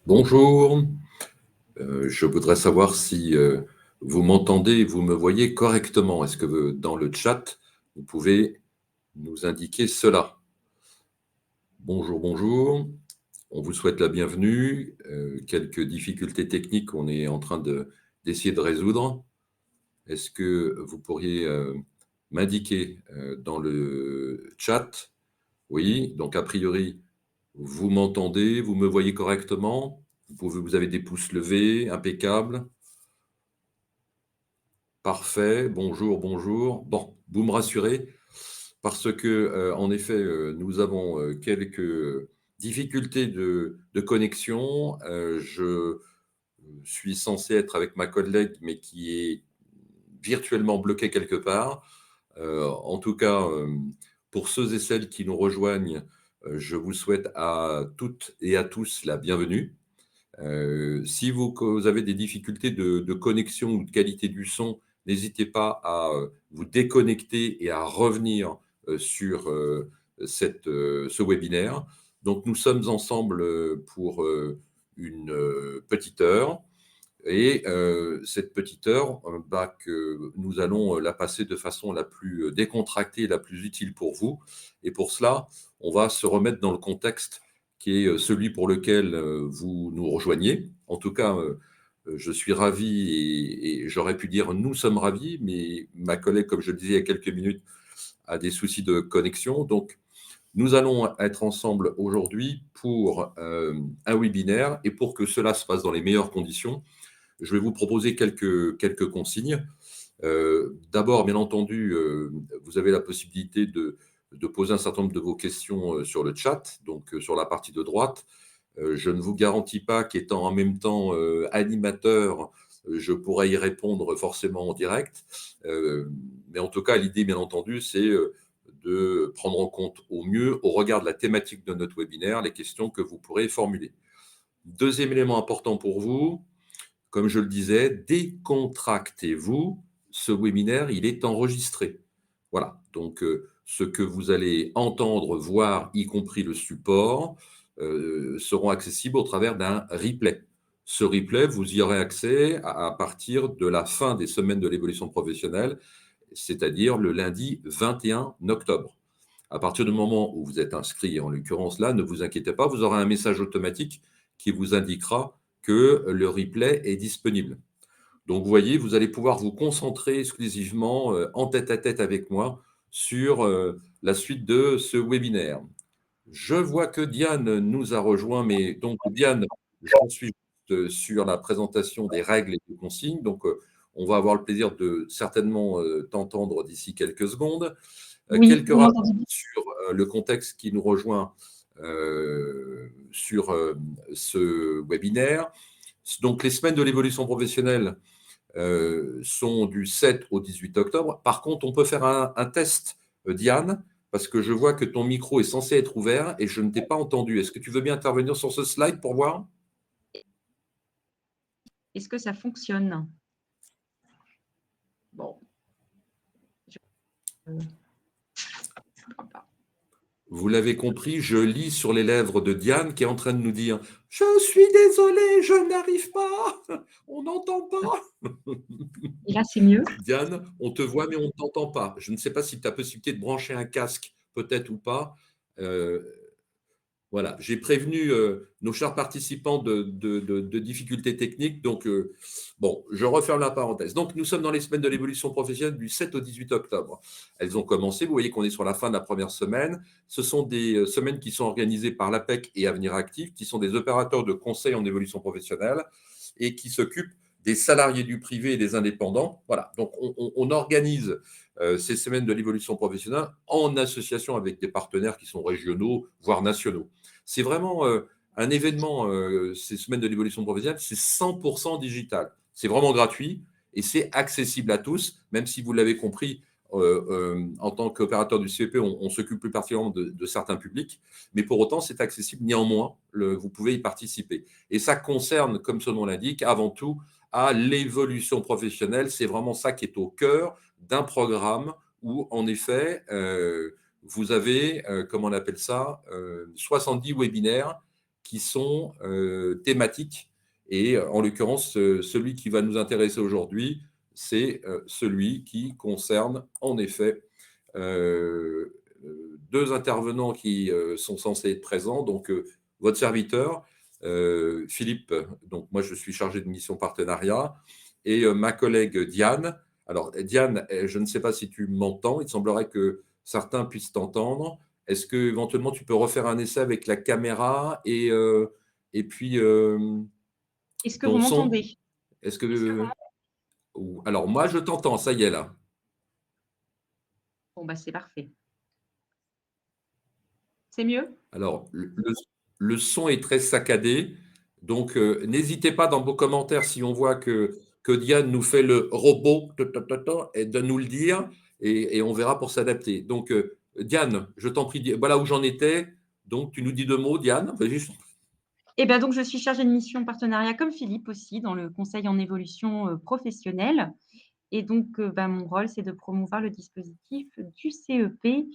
Bonjour, je voudrais savoir si vous m'entendez et vous me voyez correctement. Est-ce que dans le chat, vous pouvez nous indiquer cela? Bonjour, bonjour. On vous souhaite la bienvenue. Quelques difficultés techniques qu'on est en train d'essayer de résoudre. Est-ce que vous pourriez m'indiquer dans le chat? Oui, donc a priori, vous m'entendez, vous me voyez correctement? Vous avez des pouces levés, impeccable. Parfait, bonjour, bonjour. Bon, vous me rassurez parce que, en effet, nous avons quelques difficultés de connexion. Je suis censé être avec ma collègue, mais qui est virtuellement bloquée quelque part. En tout cas, pour ceux et celles qui nous rejoignent, je vous souhaite à toutes et à tous la bienvenue. Si vous avez des difficultés de connexion ou de qualité du son, n'hésitez pas à vous déconnecter et à revenir sur ce webinaire. Donc, nous sommes ensemble pour une petite heure. Et cette petite heure, que nous allons la passer de façon la plus décontractée et la plus utile pour vous. Et pour cela, on va se remettre dans le contexte qui est celui pour lequel vous nous rejoignez. En tout cas, je suis ravi et j'aurais pu dire nous sommes ravis, mais ma collègue, comme je le disais il y a quelques minutes, a des soucis de connexion. Donc, nous allons être ensemble aujourd'hui pour un webinaire et pour que cela se passe dans les meilleures conditions, je vais vous proposer quelques consignes. D'abord, bien entendu, vous avez la possibilité de poser un certain nombre de vos questions sur le chat, donc sur la partie de droite. Je ne vous garantis pas qu'étant en même temps animateur, je pourrais y répondre forcément en direct. Mais en tout cas, l'idée, bien entendu, c'est de prendre en compte au mieux, au regard de la thématique de notre webinaire, les questions que vous pourrez formuler. Deuxième élément important pour vous, comme je le disais, décontractez-vous. Ce webinaire, il est enregistré. Voilà. Donc, ce que vous allez entendre, voir, y compris le support, seront accessibles au travers d'un replay. Ce replay, vous y aurez accès à partir de la fin des semaines de l'évolution professionnelle, c'est-à-dire le lundi 21 octobre. À partir du moment où vous êtes inscrit, en l'occurrence là, ne vous inquiétez pas, vous aurez un message automatique qui vous indiquera que le replay est disponible. Donc, vous voyez, vous allez pouvoir vous concentrer exclusivement en tête-à-tête avec moi sur la suite de ce webinaire. Je vois que Diane nous a rejoint, mais donc Diane, j'en suis sur la présentation des règles et des consignes. Donc, on va avoir le plaisir de certainement t'entendre d'ici quelques secondes. Oui, Quelques rappels sur le contexte qui nous rejoint sur ce webinaire. Donc, les semaines de l'évolution professionnelle sont du 7 au 18 octobre. Par contre, on peut faire un test, Diane, parce que je vois que ton micro est censé être ouvert et je ne t'ai pas entendu. Est-ce que tu veux bien intervenir sur ce slide pour voir? Est-ce que ça fonctionne? Bon. Vous l'avez compris, je lis sur les lèvres de Diane qui est en train de nous dire « Je suis désolé, je n'arrive pas, on n'entend pas. » Et là, c'est mieux? Diane, on te voit, mais on ne t'entend pas. Je ne sais pas si tu as possibilité de brancher un casque, peut-être ou pas. Voilà, j'ai prévenu nos chers participants de difficultés techniques. Donc, bon, je referme la parenthèse. Donc, nous sommes dans les semaines de l'évolution professionnelle du 7 au 18 octobre. Elles ont commencé. Vous voyez qu'on est sur la fin de la première semaine. Ce sont des semaines qui sont organisées par l'APEC et Avenir Actif, qui sont des opérateurs de conseil en évolution professionnelle et qui s'occupent des salariés du privé et des indépendants. Voilà, donc on organise ces semaines de l'évolution professionnelle en association avec des partenaires qui sont régionaux, voire nationaux. C'est vraiment un événement, ces semaines de l'évolution professionnelle, c'est 100% digital. C'est vraiment gratuit et c'est accessible à tous, même si vous l'avez compris, en tant qu'opérateur du CEP, on s'occupe plus particulièrement de certains publics, mais pour autant, c'est accessible. Néanmoins, vous pouvez y participer. Et ça concerne, comme son nom l'indique, avant tout à l'évolution professionnelle. C'est vraiment ça qui est au cœur d'un programme où, en effet, vous avez, comment on appelle ça, 70 webinaires qui sont thématiques. Et en l'occurrence, celui qui va nous intéresser aujourd'hui, c'est celui qui concerne en effet deux intervenants qui sont censés être présents. Donc, votre serviteur, Philippe, donc moi je suis chargé de mission partenariat, et ma collègue Diane. Alors, Diane, je ne sais pas si tu m'entends, il semblerait que certains puissent t'entendre. Est-ce que éventuellement tu peux refaire un essai avec la caméra et puis Est-ce que vous ton son? m'entendez? Est-ce que. Alors, moi, je t'entends, ça y est là. Bon, bah, c'est parfait. C'est mieux? Alors, le son est très saccadé. Donc, n'hésitez pas dans vos commentaires si on voit que Diane nous fait le robot et de nous le dire et on verra pour s'adapter. Donc, Diane, je t'en prie, voilà où j'en étais. Donc, tu nous dis deux mots, Diane. Vas-y. Eh ben, donc je suis chargée de mission partenariat comme Philippe aussi dans le conseil en évolution, professionnelle et donc bah, mon rôle, c'est de promouvoir le dispositif du CEP,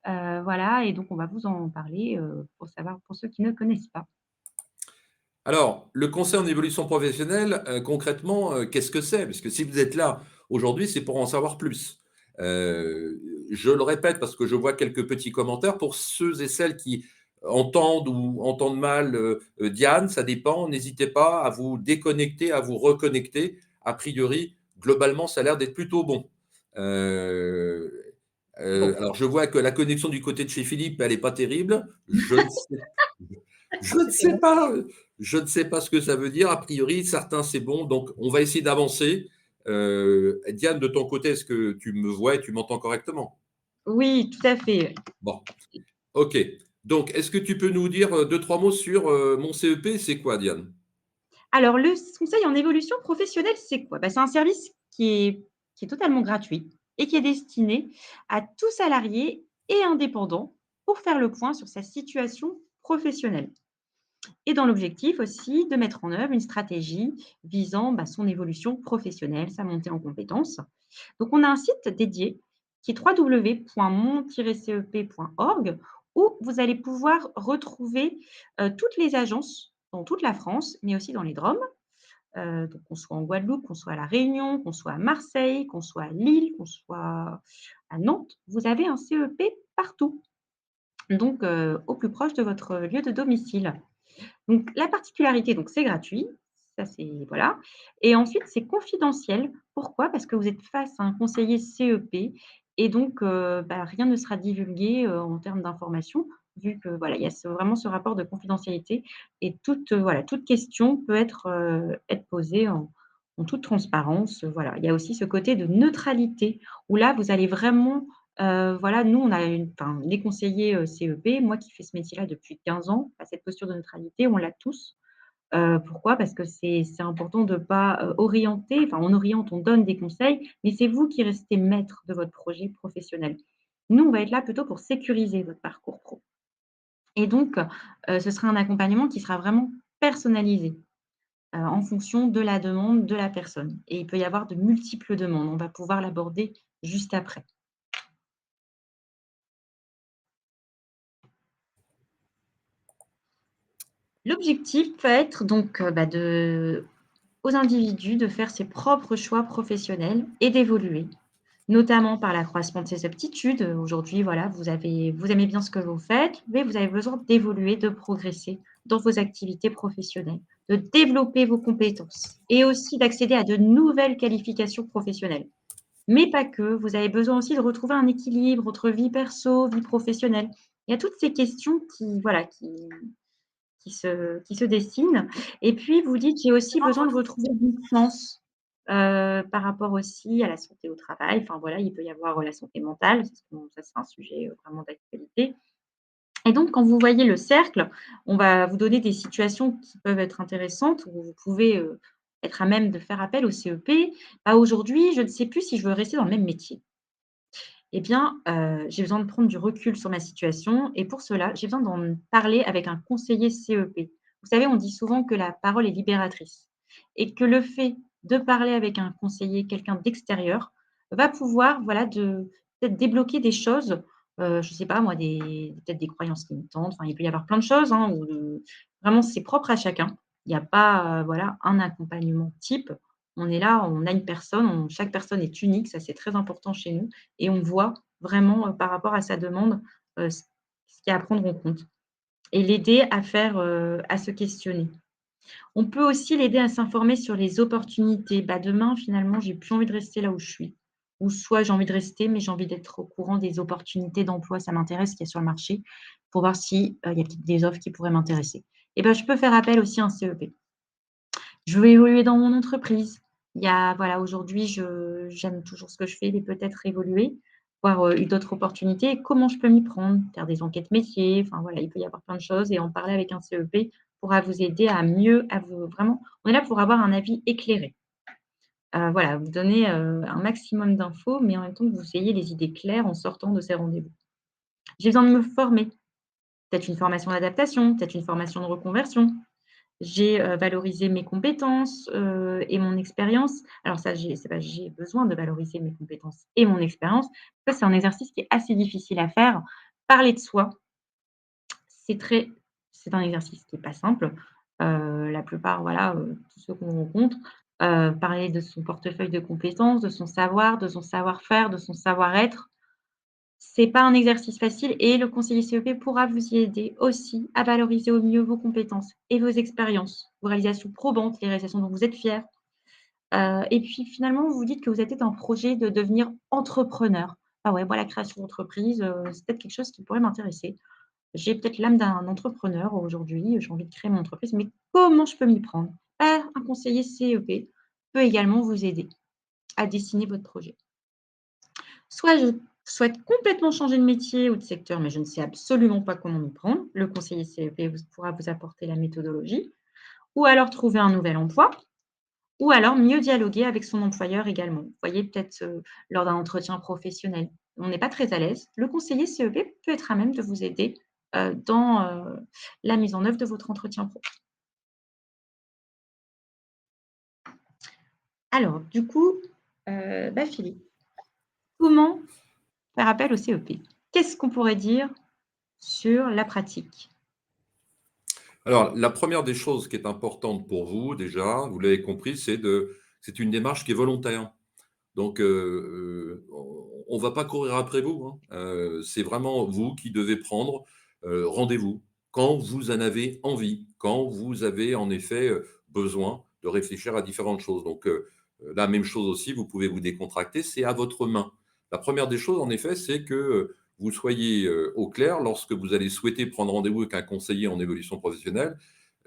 voilà et donc on va vous en parler, pour savoir pour ceux qui ne connaissent pas. Alors, le conseil en évolution professionnelle, concrètement, qu'est-ce que c'est? Parce que si vous êtes là aujourd'hui, c'est pour en savoir plus. Je le répète parce que je vois quelques petits commentaires. Pour ceux et celles qui entendent ou entendent mal, Diane, ça dépend. N'hésitez pas à vous déconnecter, à vous reconnecter. A priori, globalement, ça a l'air d'être plutôt bon. Heu, Bon, alors je vois que la connexion du côté de chez Philippe, elle est pas terrible. Je ne sais pas, je ne sais pas ce que ça veut dire. A priori, certains, c'est bon. Donc, on va essayer d'avancer. Diane, de ton côté, est-ce que tu me vois et tu m'entends correctement? oui, tout à fait. Bon, OK. Donc, est-ce que tu peux nous dire deux, trois mots sur mon CEP? C'est quoi, Diane? Alors le conseil en évolution professionnelle, c'est quoi? Bah, c'est un service qui est totalement gratuit et qui est destiné à tout salarié et indépendant pour faire le point sur sa situation professionnelle et dans l'objectif aussi de mettre en œuvre une stratégie visant, bah, son évolution professionnelle, sa montée en compétences. Donc on a un site dédié qui est www.mon-cep.org où vous allez pouvoir retrouver, toutes les agences dans toute la France, mais aussi dans les DROM. Donc qu'on soit en Guadeloupe, qu'on soit à La Réunion, qu'on soit à Marseille, qu'on soit à Lille, qu'on soit à Nantes, vous avez un CEP partout, donc au plus proche de votre lieu de domicile. Donc la particularité, donc c'est gratuit, ça c'est voilà et ensuite c'est confidentiel. Pourquoi? Parce que vous êtes face à un conseiller CEP et donc bah, rien ne sera divulgué, en termes d'informations vu que voilà, il y a vraiment ce rapport de confidentialité et toute, voilà, toute question peut être posée en toute transparence, voilà. Il y a aussi ce côté de neutralité où là, vous allez vraiment, voilà, nous on a les conseillers, CEP, moi qui fais ce métier-là depuis 15 ans, bah, cette posture de neutralité, on l'a tous. Pourquoi? Parce que c'est important de pas, orienter, enfin on oriente, on donne des conseils, mais c'est vous qui restez maître de votre projet professionnel. Nous, on va être là plutôt pour sécuriser votre parcours pro et donc ce sera un accompagnement qui sera vraiment personnalisé, en fonction de la demande de la personne et il peut y avoir de multiples demandes. On va pouvoir l'aborder juste après. L'objectif va être donc, bah, aux individus de faire ses propres choix professionnels et d'évoluer, notamment par l'accroissement de ses aptitudes. Aujourd'hui, voilà, vous aimez bien ce que vous faites, mais vous avez besoin d'évoluer, de progresser dans vos activités professionnelles, de développer vos compétences et aussi d'accéder à de nouvelles qualifications professionnelles. Mais pas que, vous avez besoin aussi de retrouver un équilibre entre vie perso, vie professionnelle. Il y a toutes ces questions qui, voilà, qui se dessinent et puis vous dites: «J'ai aussi besoin de retrouver du sens», par rapport aussi à la santé au travail. Enfin voilà, il peut y avoir, la santé mentale, ça c'est un sujet, vraiment d'actualité et donc quand vous voyez le cercle, on va vous donner des situations qui peuvent être intéressantes où vous pouvez, être à même de faire appel au CEP. Bah, aujourd'hui, je ne sais plus si je veux rester dans le même métier. Eh bien, j'ai besoin de prendre du recul sur ma situation et pour cela, j'ai besoin d'en parler avec un conseiller CEP. Vous savez, on dit souvent que la parole est libératrice et que le fait de parler avec un conseiller, quelqu'un d'extérieur, va pouvoir, voilà, peut-être débloquer des choses je sais pas moi, peut-être des croyances limitantes, enfin, il peut y avoir plein de choses, hein, ou vraiment c'est propre à chacun. Il y a pas, voilà, un accompagnement type. On est là, on a une personne, chaque personne est unique, ça c'est très important chez nous et on voit vraiment, par rapport à sa demande, ce qu'il y a à prendre en compte et l'aider à faire, à se questionner. On peut aussi l'aider à s'informer sur les opportunités. Bah, demain, finalement, j'ai plus envie de rester là où je suis. Ou soit j'ai envie de rester, mais j'ai envie d'être au courant des opportunités d'emploi. Ça m'intéresse ce qu'il y a sur le marché pour voir si, il y a peut-être des offres qui pourraient m'intéresser. Et ben, je peux faire appel aussi à un CEP. Je veux évoluer dans mon entreprise. Il y a voilà, aujourd'hui, j'aime toujours ce que je fais, mais peut-être évoluer, voir, d'autres opportunités. Comment je peux m'y prendre? Faire des enquêtes métiers, enfin voilà, il peut y avoir plein de choses et en parler avec un CEP pourra vous aider à vous vraiment on est là pour avoir un avis éclairé. Voilà, vous donner, un maximum d'infos, mais en même temps que vous ayez les idées claires en sortant de ces rendez-vous. J'ai besoin de me former, peut-être une formation d'adaptation, peut-être une formation de reconversion. J'ai, valorisé mes compétences, et mon expérience. Alors ça, c'est pas j'ai besoin de valoriser mes compétences et mon expérience. Ça, c'est un exercice qui est assez difficile à faire. Parler de soi, c'est très c'est un exercice qui est pas simple. La plupart, voilà, tous ceux qu'on rencontre, parler de son portefeuille de compétences, de son savoir, de son savoir-faire, de son savoir-être, c'est pas un exercice facile et le conseiller CEP pourra vous y aider aussi à valoriser au mieux vos compétences et vos expériences, vos réalisations probantes, les réalisations dont vous êtes fiers. Et puis finalement, vous vous dites que vous avez peut-être un projet de devenir entrepreneur. Ah ouais, moi la création d'entreprise, c'est peut-être quelque chose qui pourrait m'intéresser. J'ai peut-être l'âme d'un entrepreneur aujourd'hui, j'ai envie de créer mon entreprise, mais comment je peux m'y prendre? Un conseiller CEP peut également vous aider à dessiner votre projet. Soit je souhaite complètement changer de métier ou de secteur, mais je ne sais absolument pas comment m'y prendre. Le conseiller CEP pourra vous apporter la méthodologie, ou alors trouver un nouvel emploi, ou alors mieux dialoguer avec son employeur également. Vous voyez, peut-être lors d'un entretien professionnel, on n'est pas très à l'aise. Le conseiller CEP peut être à même de vous aider dans la mise en œuvre de votre entretien pro. Alors, du coup, Philippe, comment faire appel au CEP? Qu'est-ce qu'on pourrait dire sur la pratique? Alors, la première des choses qui est importante pour vous, déjà, vous l'avez compris, c'est une démarche qui est volontaire. Donc, on va pas courir après vous, hein. C'est vraiment vous qui devez prendre, rendez-vous quand vous en avez envie, quand vous avez en effet, besoin de réfléchir à différentes choses. Donc, la même chose aussi, vous pouvez vous décontracter, c'est à votre main. La première des choses, en effet, c'est que, vous soyez, au clair lorsque vous allez souhaiter prendre rendez-vous avec un conseiller en évolution professionnelle,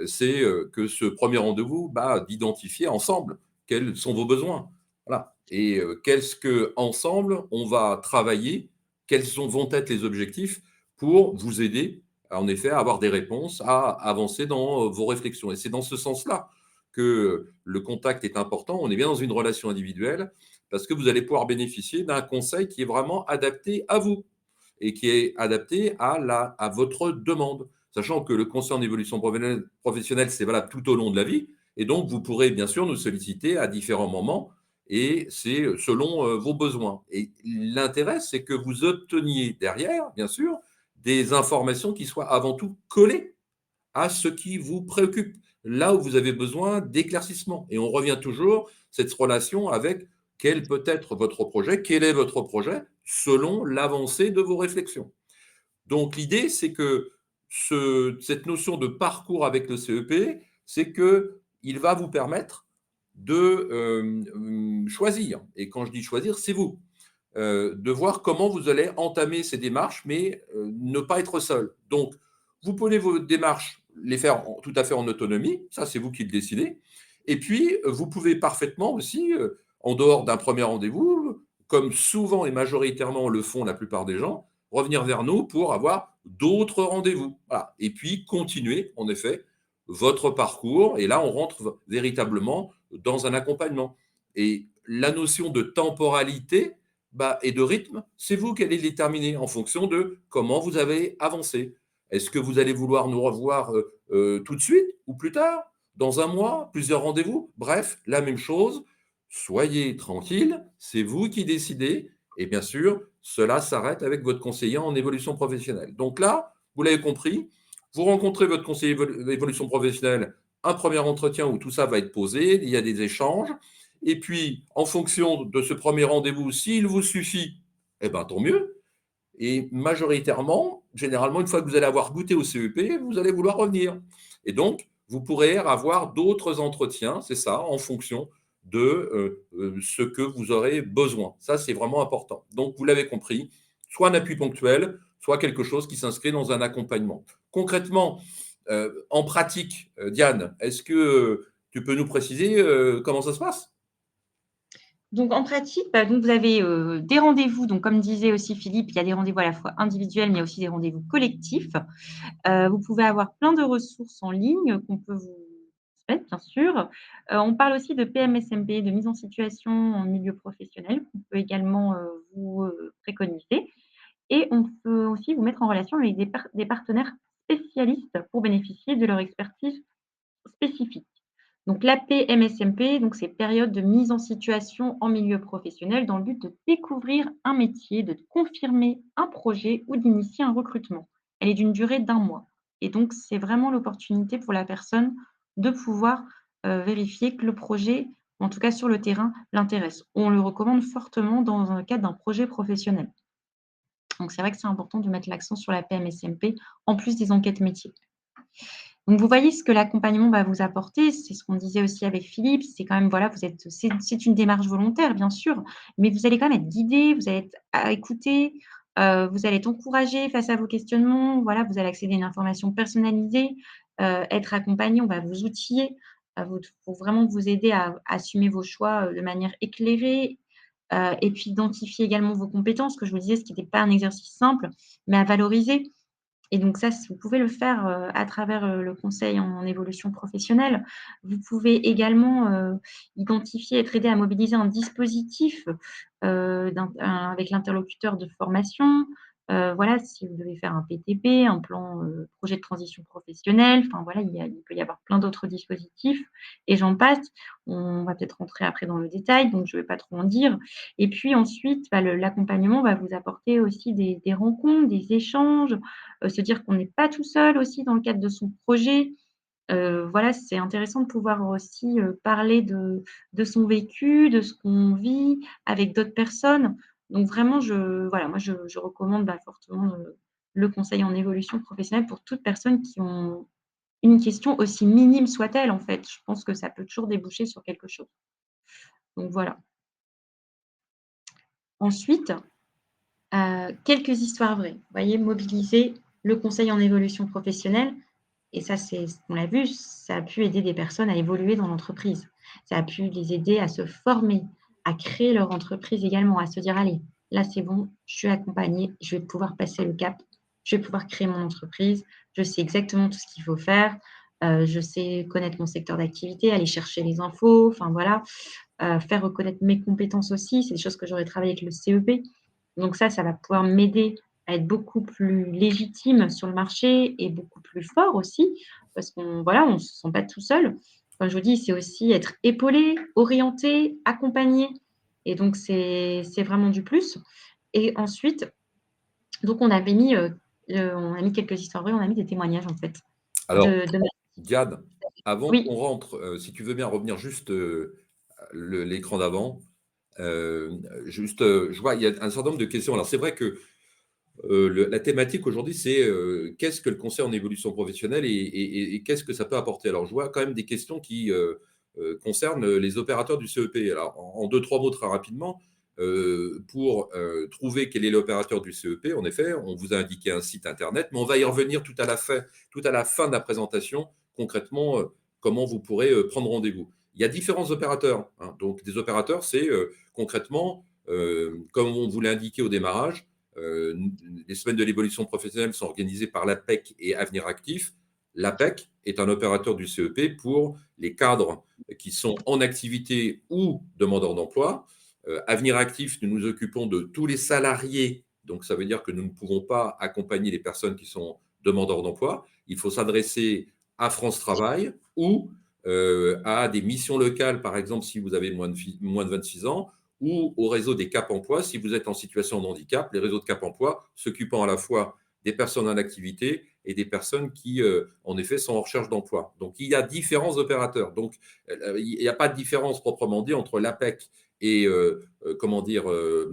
c'est, que ce premier rendez-vous, bah, d'identifier ensemble quels sont vos besoins. Voilà. Et qu'est-ce que ensemble on va travailler? Vont être les objectifs pour vous aider, en effet, à avoir des réponses, à avancer dans, vos réflexions et c'est dans ce sens-là que le contact est important. On est bien dans une relation individuelle parce que vous allez pouvoir bénéficier d'un conseil qui est vraiment adapté à vous et qui est adapté à votre demande. Sachant que le conseil en évolution professionnelle, c'est valable tout au long de la vie et donc vous pourrez bien sûr nous solliciter à différents moments et c'est selon, vos besoins et l'intérêt, c'est que vous obteniez derrière, bien sûr, des informations qui soient avant tout collées à ce qui vous préoccupe, là où vous avez besoin d'éclaircissement et on revient toujours cette relation avec quel peut être votre projet, quel est votre projet selon l'avancée de vos réflexions. Donc l'idée, c'est que cette notion de parcours avec le CEP, c'est qu'il va vous permettre de choisir. Et quand je dis choisir, c'est vous. De voir comment vous allez entamer ces démarches, mais ne pas être seul. Donc, vous prenez vos démarches, les faire tout à fait en autonomie, ça c'est vous qui le décidez. Et puis, vous pouvez parfaitement aussi, en dehors d'un premier rendez-vous, comme souvent et majoritairement le font la plupart des gens, revenir vers nous pour avoir d'autres rendez-vous. Voilà. Et puis, continuer, en effet, votre parcours. Et là, on rentre véritablement dans un accompagnement. Et la notion de temporalité, bah, et de rythme, c'est vous qui allez le déterminer en fonction de comment vous avez avancé. Est-ce que vous allez vouloir nous revoir tout de suite ou plus tard, dans un mois, plusieurs rendez-vous? Bref, la même chose. Soyez tranquille, c'est vous qui décidez. Et bien sûr, cela s'arrête avec votre conseiller en évolution professionnelle. Donc là, vous l'avez compris, vous rencontrez votre conseiller d'évolution professionnelle, un premier entretien où tout ça va être posé, il y a des échanges, et puis en fonction de ce premier rendez-vous, s'il vous suffit, eh ben tant mieux. Et majoritairement, généralement, une fois que vous allez avoir goûté au CEP, vous allez vouloir revenir. Et donc, vous pourrez avoir d'autres entretiens, c'est ça, en fonction de ce que vous aurez besoin. Ça, c'est vraiment important. Donc, vous l'avez compris, soit un appui ponctuel, soit quelque chose qui s'inscrit dans un accompagnement. Concrètement, en pratique, Diane, est-ce que tu peux nous préciser comment ça se passe? Donc en pratique, donc vous avez, des rendez-vous, donc comme disait aussi Philippe, il y a des rendez-vous à la fois individuels, mais aussi des rendez-vous collectifs. Vous pouvez avoir plein de ressources en ligne qu'on peut vous transmettre, bien sûr. On parle aussi de PMSMP, de mise en situation en milieu professionnel, qu'on peut également, vous, préconiser, et on peut aussi vous mettre en relation avec des partenaires spécialistes pour bénéficier de leur expertise spécifique. Donc l'AP-MSMP, donc c'est période de mise en situation en milieu professionnel dans le but de découvrir un métier, de confirmer un projet ou d'initier un recrutement. Elle est d'une durée d'1 mois, et donc c'est vraiment l'opportunité pour la personne de pouvoir, vérifier que le projet, en tout cas sur le terrain, l'intéresse. On le recommande fortement dans le cadre d'un projet professionnel. Donc c'est vrai que c'est important de mettre l'accent sur la PMSMP en plus des enquêtes métiers. Donc vous voyez ce que l'accompagnement va vous apporter, c'est ce qu'on disait aussi avec Philippe, c'est quand même voilà, c'est une démarche volontaire bien sûr, mais vous allez quand même être guidé, vous allez être à écouter, vous allez être encouragé face à vos questionnements, voilà, vous allez accéder à une information personnalisée, être accompagné, on va vous outiller, pour vraiment vous aider à assumer vos choix, de manière éclairée, et puis identifier également vos compétences, que je vous disais, ce qui n'était pas un exercice simple, mais à valoriser. Et donc ça, vous pouvez le faire, à travers, le conseil en évolution professionnelle. Vous pouvez également, identifier, être aidé à mobiliser un dispositif, avec l'interlocuteur de formation. Voilà, si vous devez faire un PTP, un plan, projet de transition professionnelle, enfin voilà, il peut y avoir plein d'autres dispositifs et j'en passe. On va peut-être rentrer après dans le détail, donc je ne vais pas trop en dire. Et puis ensuite, bah, l'accompagnement va vous apporter aussi des rencontres, des échanges, se dire qu'on n'est pas tout seul aussi dans le cadre de son projet. Voilà, c'est intéressant de pouvoir aussi, parler de son vécu, de ce qu'on vit avec d'autres personnes. Donc vraiment, voilà, moi je recommande, bah, fortement, le conseil en évolution professionnelle pour toute personne qui ont une question aussi minime soit-elle, en fait. Je pense que ça peut toujours déboucher sur quelque chose. Donc voilà. Ensuite, quelques histoires vraies. Vous voyez, mobiliser le conseil en évolution professionnelle, et ça, c'est on l'a vu, ça a pu aider des personnes à évoluer dans l'entreprise. Ça a pu les aider à se former, à créer leur entreprise également, à se dire: «Allez, là, c'est bon, je suis accompagnée, je vais pouvoir passer le cap, je vais pouvoir créer mon entreprise, je sais exactement tout ce qu'il faut faire, je sais connaître mon secteur d'activité, aller chercher les infos», enfin voilà, faire reconnaître mes compétences aussi. C'est des choses que j'aurais travaillé avec le CEP. Donc ça va pouvoir m'aider à être beaucoup plus légitime sur le marché et beaucoup plus fort aussi, parce qu'on voilà, on se sent pas tout seul. Comme je vous dis, c'est aussi être épaulé, orienté, accompagné, et donc c'est vraiment du plus. Et ensuite, donc on a mis quelques histoires vraies, on a mis des témoignages en fait Alors, de Diane, avant oui. qu'on rentre, si tu veux bien revenir juste l'écran d'avant, juste, je vois, il y a un certain nombre de questions. Alors, c'est vrai que la thématique aujourd'hui, c'est qu'est-ce que le conseil en évolution professionnelle et qu'est-ce que ça peut apporter? Alors, je vois quand même des questions qui concernent les opérateurs du CEP. Alors, en deux, trois mots très rapidement, pour trouver quel est l'opérateur du CEP, en effet, on vous a indiqué un site internet, mais on va y revenir tout à la fin de la présentation, concrètement, comment vous pourrez prendre rendez-vous. Il y a différents opérateurs, hein. Donc, des opérateurs, c'est concrètement, comme on vous l'a indiqué au démarrage, euh, les semaines de l'évolution professionnelle sont organisées par l'APEC et Avenir Actif. L'APEC est un opérateur du CEP pour les cadres qui sont en activité ou demandeurs d'emploi. Avenir Actif, nous nous occupons de tous les salariés. Donc, ça veut dire que nous ne pouvons pas accompagner les personnes qui sont demandeurs d'emploi. Il faut s'adresser à France Travail ou à des missions locales, par exemple, si vous avez moins de 26 ans, ou au réseau des Cap Emploi si vous êtes en situation de handicap, les réseaux de Cap Emploi s'occupant à la fois des personnes en activité et des personnes qui, en effet, sont en recherche d'emploi. Donc, il y a différents opérateurs. Donc, il n'y a pas de différence proprement dit entre l'APEC et, comment dire,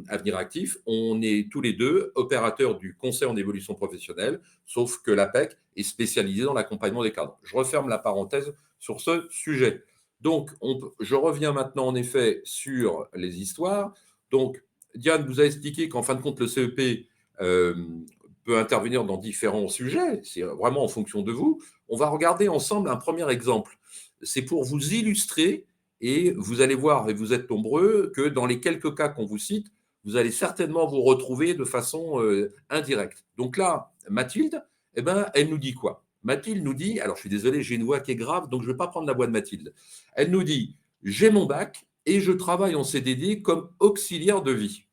Avenir Actif. On est tous les deux opérateurs du conseil en évolution professionnelle, sauf que l'APEC est spécialisé dans l'accompagnement des cadres. Je referme la parenthèse sur ce sujet. Donc, je reviens maintenant en effet sur les histoires. Donc, Diane vous a expliqué qu'en fin de compte, le CEP peut intervenir dans différents sujets. C'est vraiment en fonction de vous. On va regarder ensemble un premier exemple. C'est pour vous illustrer et vous allez voir, et vous êtes nombreux, que dans les quelques cas qu'on vous cite, vous allez certainement vous retrouver de façon indirecte. Donc là, Mathilde, eh ben, elle nous dit quoi? Mathilde nous dit, alors je suis désolé, j'ai une voix qui est grave, donc je ne vais pas prendre la voix de Mathilde. Elle nous dit, j'ai mon bac et je travaille en CDD comme auxiliaire de vie.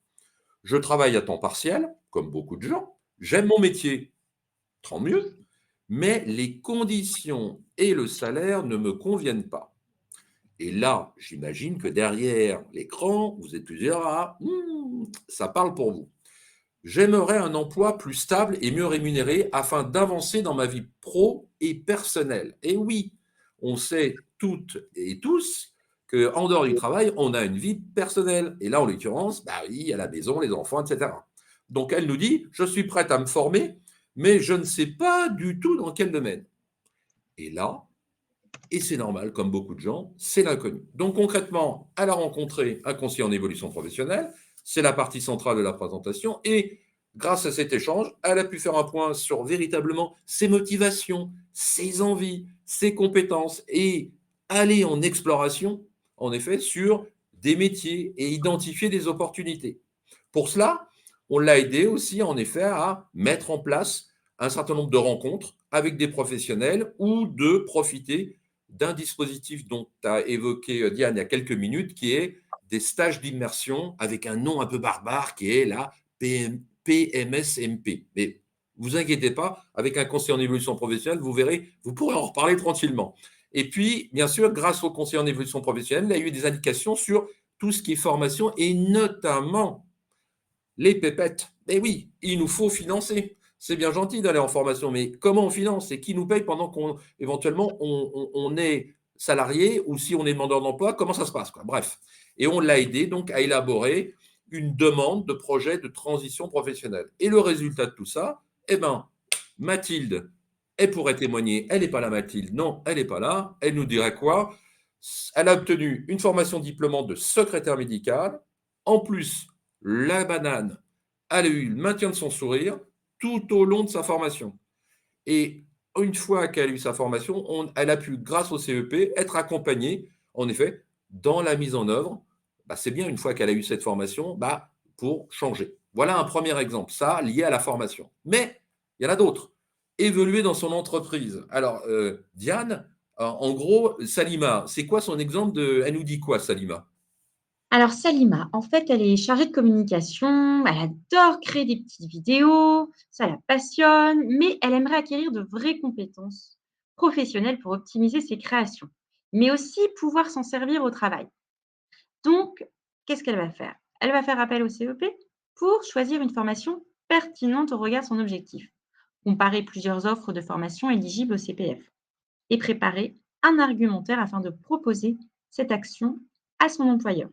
Je travaille à temps partiel, comme beaucoup de gens. J'aime mon métier, tant mieux, mais les conditions et le salaire ne me conviennent pas. Et là, j'imagine que derrière l'écran, vous êtes plusieurs à ça parle pour vous. J'aimerais un emploi plus stable et mieux rémunéré afin d'avancer dans ma vie pro et personnelle. Et oui, on sait toutes et tous qu'en dehors du travail, on a une vie personnelle. Et là, en l'occurrence, bah oui, il y a la maison, les enfants, etc. Donc, elle nous dit, je suis prête à me former, mais je ne sais pas du tout dans quel domaine. Et là, et c'est normal, comme beaucoup de gens, c'est l'inconnu. Donc concrètement, elle a rencontré un conseiller en évolution professionnelle, c'est la partie centrale de la présentation, et grâce à cet échange, elle a pu faire un point sur véritablement ses motivations, ses envies, ses compétences, et aller en exploration, en effet, sur des métiers et identifier des opportunités. Pour cela, on l'a aidé aussi, en effet, à mettre en place un certain nombre de rencontres avec des professionnels ou de profiter d'un dispositif dont tu as évoqué, Diane, il y a quelques minutes, qui est des stages d'immersion avec un nom un peu barbare qui est la PMSMP. Mais vous inquiétez pas, avec un conseiller en évolution professionnelle, vous verrez, vous pourrez en reparler tranquillement. Et puis, bien sûr, grâce au conseiller en évolution professionnelle, il y a eu des indications sur tout ce qui est formation et notamment les pépettes. Mais oui, il nous faut financer. C'est bien gentil d'aller en formation, mais comment on finance? Et qui nous paye pendant qu'on éventuellement on est salarié ou si on est demandeur d'emploi, comment ça se passe, quoi? Bref. Et on l'a aidé donc à élaborer une demande de projet de transition professionnelle. Et le résultat de tout ça, eh ben, Mathilde, elle pourrait témoigner. Elle n'est pas là, Mathilde. Non, elle n'est pas là. Elle nous dirait quoi? Elle a obtenu une formation diplômante de secrétaire médical. En plus, la banane, elle a eu le maintien de son sourire tout au long de sa formation. Et une fois qu'elle a eu sa formation, elle a pu, grâce au CEP, être accompagnée, en effet, dans la mise en œuvre. Bah, c'est bien une fois qu'elle a eu cette formation, bah, pour changer. Voilà un premier exemple, ça lié à la formation. Mais il y en a d'autres. Évoluer dans son entreprise. Alors, Diane, en gros, Salima, c'est quoi son exemple de. Elle nous dit quoi, Salima? Alors Salima, en fait, elle est chargée de communication, elle adore créer des petites vidéos, ça la passionne, mais elle aimerait acquérir de vraies compétences professionnelles pour optimiser ses créations, mais aussi pouvoir s'en servir au travail. Donc, qu'est-ce qu'elle va faire? Elle va faire appel au CEP pour choisir une formation pertinente au regard de son objectif, comparer plusieurs offres de formation éligibles au CPF et préparer un argumentaire afin de proposer cette action à son employeur.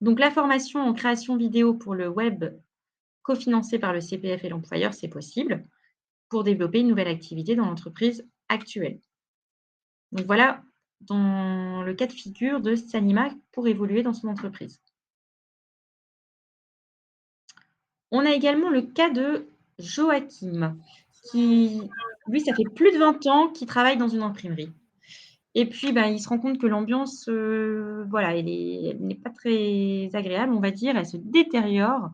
Donc la formation en création vidéo pour le web cofinancée par le CPF et l'employeur, c'est possible pour développer une nouvelle activité dans l'entreprise actuelle. Donc voilà, dans le cas de figure de Sanima pour évoluer dans son entreprise. On a également le cas de Joachim, qui, lui, ça fait plus de 20 ans qu'il travaille dans une imprimerie. Et puis, bah, il se rend compte que l'ambiance, voilà, elle n'est pas très agréable, on va dire, elle se détériore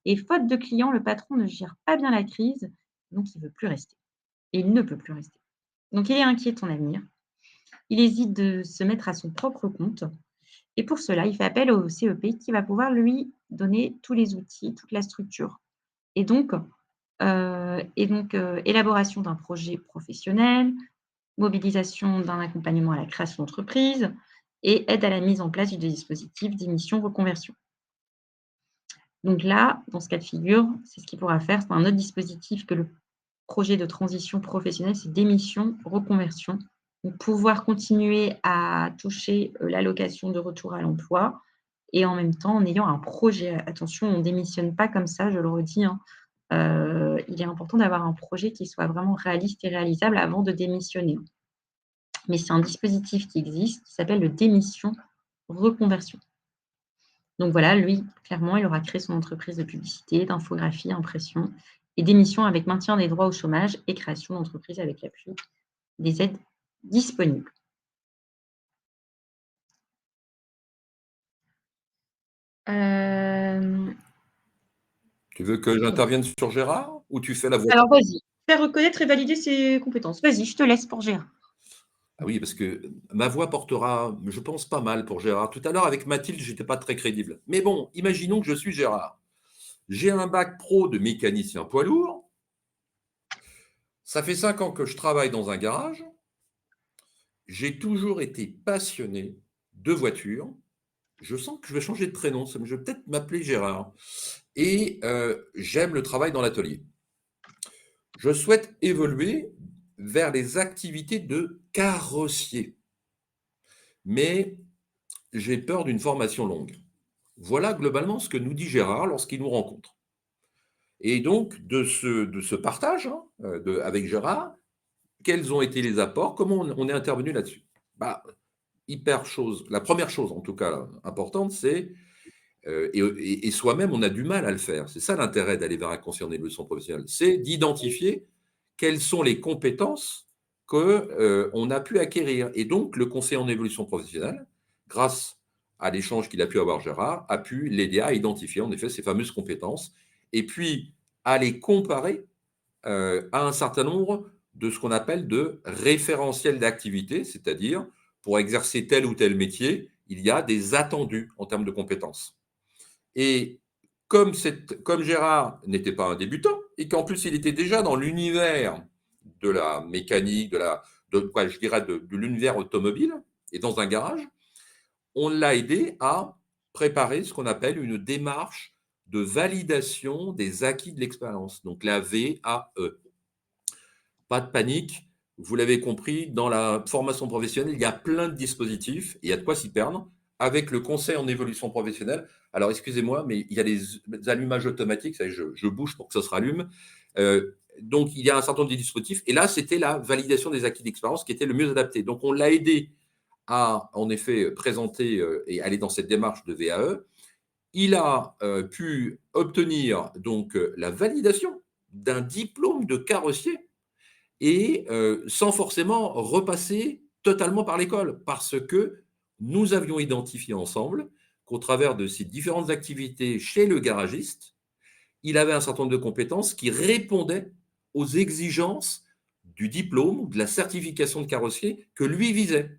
et faute de clients, le patron ne gère pas bien la crise, donc il ne veut plus rester et il ne peut plus rester. Donc il est inquiet de son avenir. Il hésite de se mettre à son propre compte et pour cela, il fait appel au CEP qui va pouvoir lui donner tous les outils, toute la structure et donc élaboration d'un projet professionnel, mobilisation d'un accompagnement à la création d'entreprise et aide à la mise en place du dispositif d'émission reconversion. Donc là, dans ce cas de figure, c'est ce qu'il pourra faire. C'est un autre dispositif que le projet de transition professionnelle, c'est démission, reconversion. Donc pouvoir continuer à toucher, l'allocation de retour à l'emploi et en même temps en ayant un projet. Attention, on ne démissionne pas comme ça, je le redis, hein. Il est important d'avoir un projet qui soit vraiment réaliste et réalisable avant de démissionner. Mais c'est un dispositif qui existe, qui s'appelle le démission reconversion. Donc voilà, lui, clairement, il aura créé son entreprise de publicité, d'infographie, impression et d'émissions avec maintien des droits au chômage et création d'entreprises avec l'appui des aides disponibles. Hem, Tu veux que j'intervienne sur Gérard ou tu fais la voix? alors vas-y, faire reconnaître et valider ses compétences. Vas-y, je te laisse pour Gérard. Ah oui, parce que ma voix portera, je pense, pas mal pour Gérard. Tout à l'heure, avec Mathilde, j'étais pas très crédible. Mais bon, imaginons que je suis Gérard. J'ai un bac pro de mécanicien poids lourd. Ça fait 5 ans que je travaille dans un garage. J'ai toujours été passionné de voitures. Je sens que je vais changer de prénom. Je vais peut-être m'appeler Gérard. Et j'aime le travail dans l'atelier. Je souhaite évoluer vers les activités de carrossier. Mais j'ai peur d'une formation longue. Voilà globalement ce que nous dit Gérard lorsqu'il nous rencontre. Et donc, de ce partage hein, avec Gérard, quels ont été les apports? Comment on est intervenu là-dessus? Bah, hyper chose. La première chose, en tout cas, là, importante, c'est, et soi-même, on a du mal à le faire. C'est ça l'intérêt d'aller vers un conseiller en évolution professionnelle, c'est d'identifier quelles sont les compétences qu'on a pu acquérir. Et donc, le conseiller en évolution professionnelle, grâce à l'échange qu'il a pu avoir Gérard, a pu l'aider à identifier en effet ces fameuses compétences et puis à les comparer à un certain nombre de ce qu'on appelle de référentiels d'activité, c'est-à-dire pour exercer tel ou tel métier, il y a des attendus en termes de compétences. Et comme Gérard n'était pas un débutant et qu'en plus il était déjà dans l'univers de la mécanique, quoi, je dirais de l'univers automobile et dans un garage, on l'a aidé à préparer ce qu'on appelle une démarche de validation des acquis de l'expérience, donc la VAE. Pas de panique, vous l'avez compris, dans la formation professionnelle, il y a plein de dispositifs, et il y a de quoi s'y perdre. Avec le conseil en évolution professionnelle, alors excusez-moi, mais il y a des allumages automatiques, ça, je bouge pour que ça se rallume. Donc, il y a un certain nombre de dispositifs, et là, c'était la validation des acquis d'expérience qui était le mieux adapté. Donc, on l'a aidé à, en effet, présenter et aller dans cette démarche de VAE. Il a pu obtenir donc la validation d'un diplôme de carrossier et sans forcément repasser totalement par l'école, parce que nous avions identifié ensemble qu'au travers de ces différentes activités chez le garagiste, il avait un certain nombre de compétences qui répondaient aux exigences du diplôme ou de la certification de carrossier que lui visait.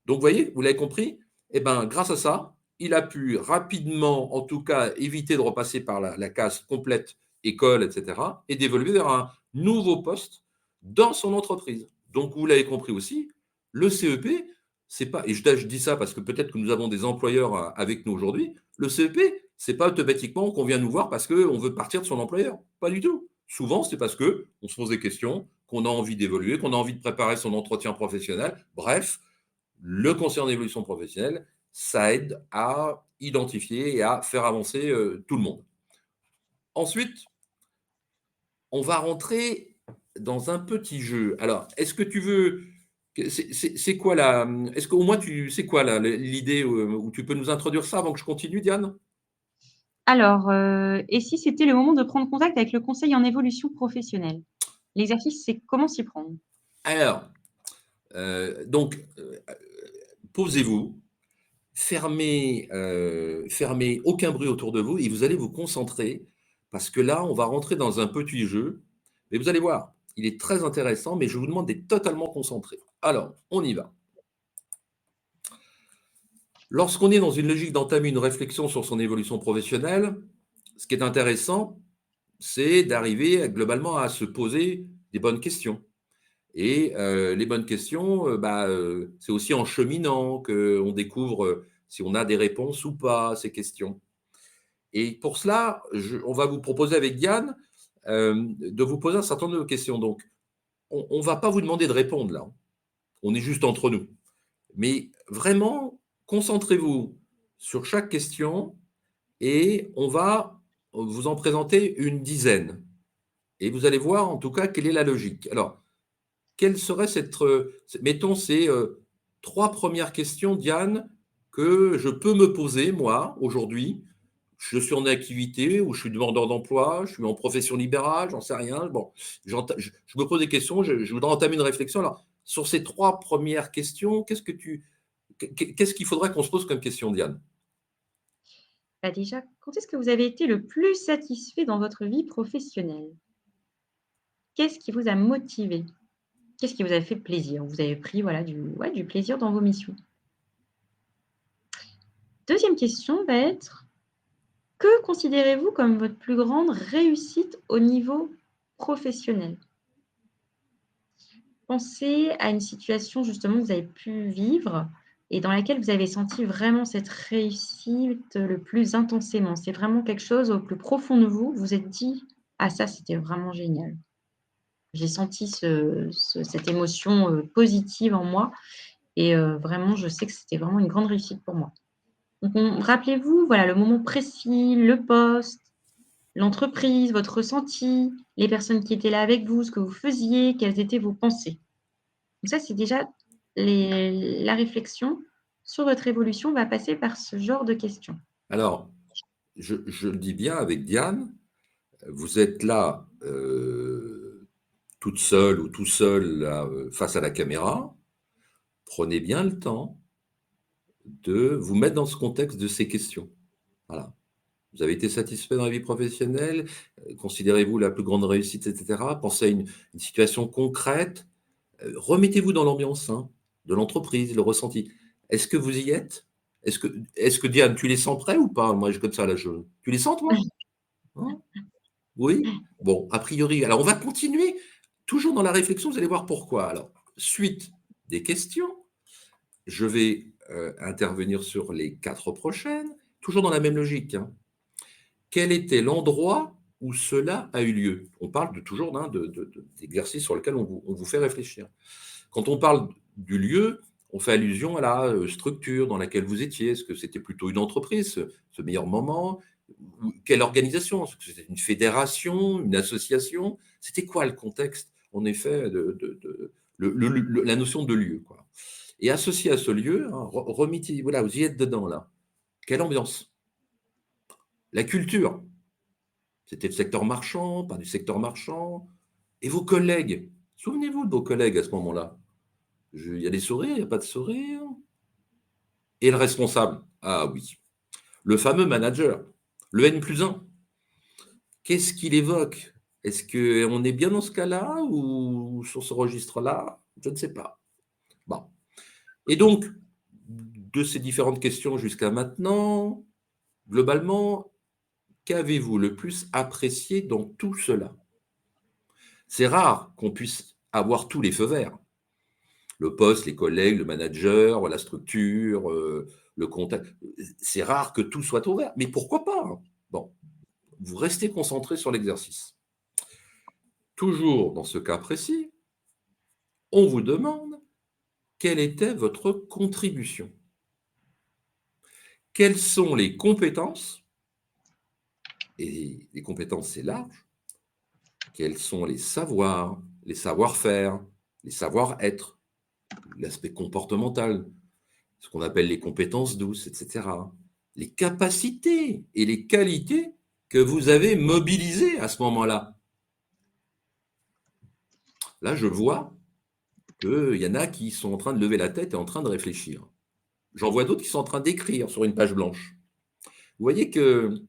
Donc, vous voyez, vous l'avez compris, eh ben, grâce à ça, il a pu rapidement, en tout cas, éviter de repasser par la case complète école, etc., et d'évoluer vers un nouveau poste dans son entreprise. Donc, vous l'avez compris aussi, le CEP, c'est pas, et je dis ça parce que peut-être que nous avons des employeurs avec nous aujourd'hui, le CEP, c'est pas automatiquement qu'on vient nous voir parce qu'on veut partir de son employeur. Pas du tout. Souvent, c'est parce qu'on se pose des questions, qu'on a envie d'évoluer, qu'on a envie de préparer son entretien professionnel. Bref, le conseil en évolution professionnelle, ça aide à identifier et à faire avancer tout le monde. Ensuite, on va rentrer dans un petit jeu. Alors, est-ce que tu veux. C'est quoi la. Est-ce qu'au moins tu sais quoi l'idée où tu peux nous introduire ça avant que je continue, Diane? Alors, et si c'était le moment de prendre contact avec le conseil en évolution professionnelle? L'exercice, c'est comment s'y prendre? Alors, donc, posez-vous, fermez aucun bruit autour de vous et vous allez vous concentrer parce que là, on va rentrer dans un petit jeu. Mais vous allez voir, il est très intéressant, mais je vous demande d'être totalement concentré. Alors, on y va. Lorsqu'on est dans une logique d'entamer une réflexion sur son évolution professionnelle, ce qui est intéressant, c'est d'arriver globalement à se poser des bonnes questions. Et les bonnes questions, c'est aussi en cheminant qu'on découvre si on a des réponses ou pas à ces questions. Et pour cela, on va vous proposer avec Diane de vous poser un certain nombre de questions. Donc, on ne va pas vous demander de répondre là. On est juste entre nous. Mais vraiment, concentrez-vous sur chaque question et on va vous en présenter une dizaine. Et vous allez voir en tout cas quelle est la logique. Alors, quelle serait mettons ces 3 premières questions, Diane, que je peux me poser, moi, aujourd'hui. Je suis en activité ou je suis demandeur d'emploi, je suis en profession libérale, j'en sais rien. Bon, je me pose des questions, je voudrais entamer une réflexion. Alors, sur ces 3 premières questions, qu'est-ce qu'il faudrait qu'on se pose comme question, Diane? Bah, déjà, quand est-ce que vous avez été le plus satisfait dans votre vie professionnelle? Qu'est-ce qui vous a motivé? Qu'est-ce qui vous a fait plaisir? Vous avez pris, voilà, du plaisir dans vos missions. Deuxième question va être: que considérez-vous comme votre plus grande réussite au niveau professionnel? Pensez à une situation justement que vous avez pu vivre et dans laquelle vous avez senti vraiment cette réussite le plus intensément. C'est vraiment quelque chose au plus profond de vous, vous vous êtes dit: «Ah ça, c'était vraiment génial. J'ai senti cette émotion, positive en moi et vraiment je sais que c'était vraiment une grande réussite pour moi». Donc rappelez-vous, voilà, le moment précis, le poste, l'entreprise, votre ressenti, les personnes qui étaient là avec vous, ce que vous faisiez, quelles étaient vos pensées. Donc ça, c'est déjà la réflexion sur votre évolution va passer par ce genre de questions. Alors, je le dis bien avec Diane, vous êtes là, toute seule ou tout seul là, face à la caméra. Prenez bien le temps de vous mettre dans ce contexte de ces questions. Voilà. Vous avez été satisfait dans la vie professionnelle? Considérez-vous la plus grande réussite, et cetera? Pensez à une situation concrète. Remettez-vous dans l'ambiance, hein, de l'entreprise, le ressenti. Est-ce que vous y êtes? Est-ce que Diane, tu les sens prêts ou pas? Moi, je comme ça là, tu les sens toi? Hein? Oui? Bon, a priori, alors on va continuer toujours dans la réflexion, vous allez voir pourquoi. Alors, suite des questions, je vais, intervenir sur les 4 prochaines, toujours dans la même logique, hein. Quel était l'endroit où cela a eu lieu? On parle toujours d'exercices sur lequel on vous fait réfléchir. Quand on parle du lieu, on fait allusion à la, structure dans laquelle vous étiez. Est-ce que c'était plutôt une entreprise, ce meilleur moment? Ou quelle organisation? Est-ce que c'était une fédération, une association? C'était quoi le contexte, en effet, la notion de lieu, quoi? Et associé à ce lieu, hein, remettez voilà, vous y êtes dedans, là. Quelle ambiance? La culture? C'était le secteur marchand, pas du secteur marchand? Et vos collègues? Souvenez-vous de vos collègues à ce moment-là. Il y a des sourires, il n'y a pas de sourires? Et le responsable? Ah oui, le fameux manager, le N+1. Qu'est-ce qu'il évoque? Est-ce qu'on est bien dans ce cas-là ou sur ce registre-là? Je ne sais pas. Bon. Et donc, de ces différentes questions jusqu'à maintenant, globalement, qu'avez-vous le plus apprécié dans tout cela? C'est rare qu'on puisse avoir tous les feux verts. Le poste, les collègues, le manager, la structure, le contact. C'est rare que tout soit ouvert, mais pourquoi pas, hein? Bon, vous restez concentré sur l'exercice. Toujours dans ce cas précis, on vous demande quelle était votre contribution. Quelles sont les compétences, et les compétences c'est large, quels sont les savoirs, les savoir-faire, les savoir-être, l'aspect comportemental, ce qu'on appelle les compétences douces, etc. Les capacités et les qualités que vous avez mobilisées à ce moment-là. Là, je vois qu'il y en a qui sont en train de lever la tête et en train de réfléchir. J'en vois d'autres qui sont en train d'écrire sur une page blanche. Vous voyez que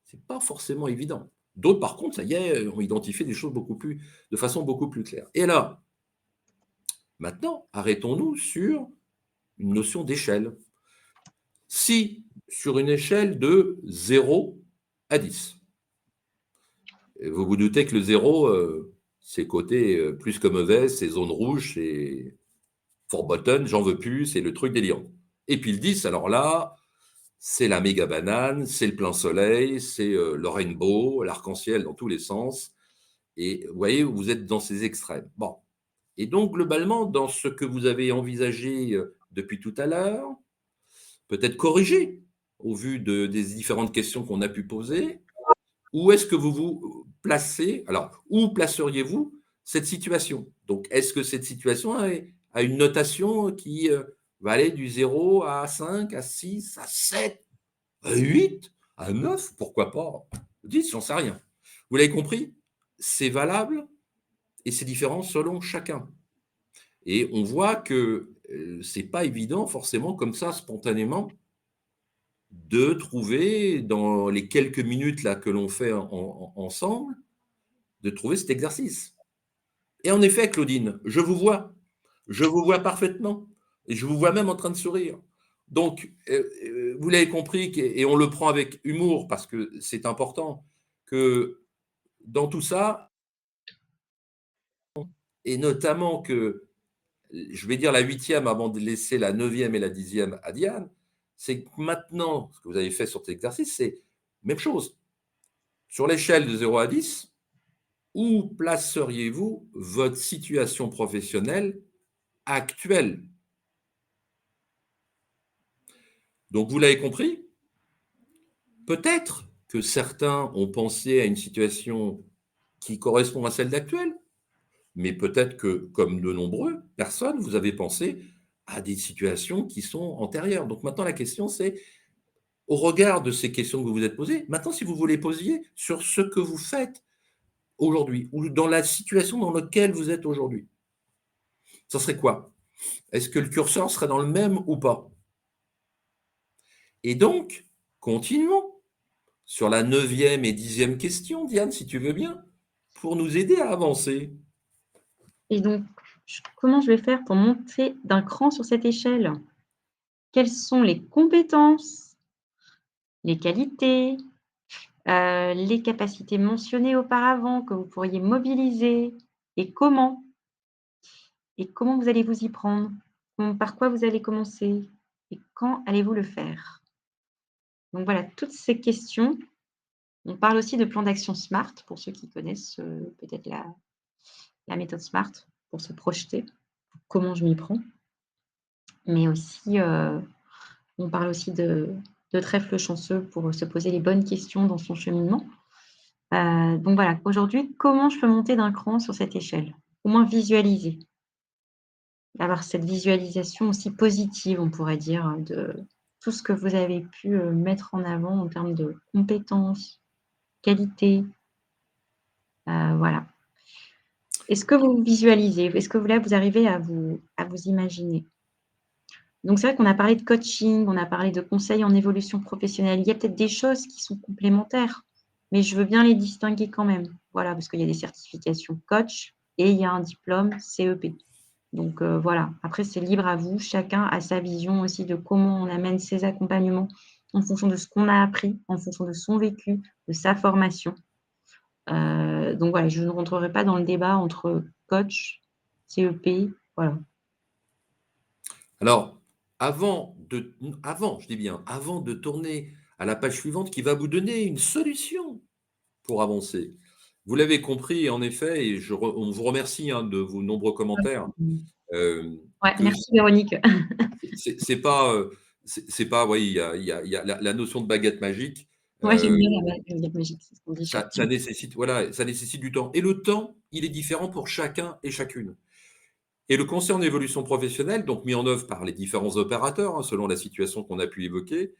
c'est pas forcément évident. D'autres, par contre, ça y est, ont identifié des choses de façon beaucoup plus claire. Et alors, maintenant, arrêtons-nous sur une notion d'échelle. Si, sur une échelle de 0 à 10, vous vous doutez que le 0, c'est côté plus que mauvais, c'est zone rouge, c'est for button, j'en veux plus, c'est le truc délirant. Et puis le 10, alors là, c'est la méga banane, c'est le plein soleil, c'est le rainbow, l'arc-en-ciel dans tous les sens. Et vous voyez, vous êtes dans ces extrêmes. Bon. Et donc, globalement, dans ce que vous avez envisagé depuis tout à l'heure, peut-être corrigé au vu des différentes questions qu'on a pu poser, où est-ce que vous vous placez, alors, où placeriez-vous cette situation? Donc, est-ce que cette situation a une notation qui va aller du 0 à 5, à 6, à 7, à 8, à 9, pourquoi pas 10, j'en sais rien. Vous l'avez compris? C'est valable et c'est différent selon chacun. Et on voit que c'est pas évident forcément comme ça spontanément de trouver dans les quelques minutes là que l'on fait ensemble, de trouver cet exercice. Et en effet, Claudine, je vous vois parfaitement et je vous vois même en train de sourire. Donc, vous l'avez compris et on le prend avec humour parce que c'est important que dans tout ça, et notamment que je vais dire la huitième avant de laisser la neuvième et la dixième à Diane, c'est que maintenant, ce que vous avez fait sur cet exercice, c'est même chose. Sur l'échelle de 0 à 10, où placeriez-vous votre situation professionnelle actuelle? Donc, vous l'avez compris, peut-être que certains ont pensé à une situation qui correspond à celle d'actuelle, mais peut-être que, comme de nombreux personnes, vous avez pensé à des situations qui sont antérieures. Donc maintenant, la question, c'est, au regard de ces questions que vous vous êtes posées, maintenant, si vous vous les posiez sur ce que vous faites aujourd'hui, ou dans la situation dans laquelle vous êtes aujourd'hui, ça serait quoi? Est-ce que le curseur serait dans le même ou pas? Et donc, continuons sur la neuvième et dixième question, Diane, si tu veux bien, pour nous aider à avancer. Et donc, comment je vais faire pour monter d'un cran sur cette échelle? Quelles sont les compétences, les qualités, les capacités mentionnées auparavant que vous pourriez mobiliser et comment? Et comment vous allez vous y prendre? Par quoi vous allez commencer? Et quand allez-vous le faire? Donc voilà, toutes ces questions. On parle aussi de plan d'action SMART pour ceux qui connaissent, peut-être la méthode SMART pour se projeter. Comment je m'y prends? Mais aussi, on parle aussi de trèfle chanceux pour se poser les bonnes questions dans son cheminement. Donc voilà, aujourd'hui, comment je peux monter d'un cran sur cette échelle? Au moins visualiser. Avoir cette visualisation aussi positive, on pourrait dire, de tout ce que vous avez pu, mettre en avant en termes de compétences, qualités, voilà. Est-ce que vous visualisez? Est-ce que là, vous arrivez à vous imaginer? Donc c'est vrai qu'on a parlé de coaching, on a parlé de conseils en évolution professionnelle. Il y a peut-être des choses qui sont complémentaires, mais je veux bien les distinguer quand même. Voilà, parce qu'il y a des certifications coach et il y a un diplôme CEP. Donc voilà, après c'est libre à vous, chacun a sa vision aussi de comment on amène ses accompagnements en fonction de ce qu'on a appris, en fonction de son vécu, de sa formation. Donc voilà, je ne rentrerai pas dans le débat entre coach, CEP, voilà. Alors, je dis bien, avant de tourner à la page suivante qui va vous donner une solution pour avancer. Vous l'avez compris, en effet, et on vous remercie hein, de vos nombreux commentaires, euh, Ouais, que merci Véronique. c'est pas, c'est pas, oui, il y a la notion de baguette magique. Ouais, j'aime euh, bien la baguette magique, c'est ce qu'on dit chaque ça nécessite, voilà, ça nécessite du temps. Et le temps, il est différent pour chacun et chacune. Et le conseil en évolution professionnelle, donc mis en œuvre par les différents opérateurs, hein, selon la situation qu'on a pu évoquer,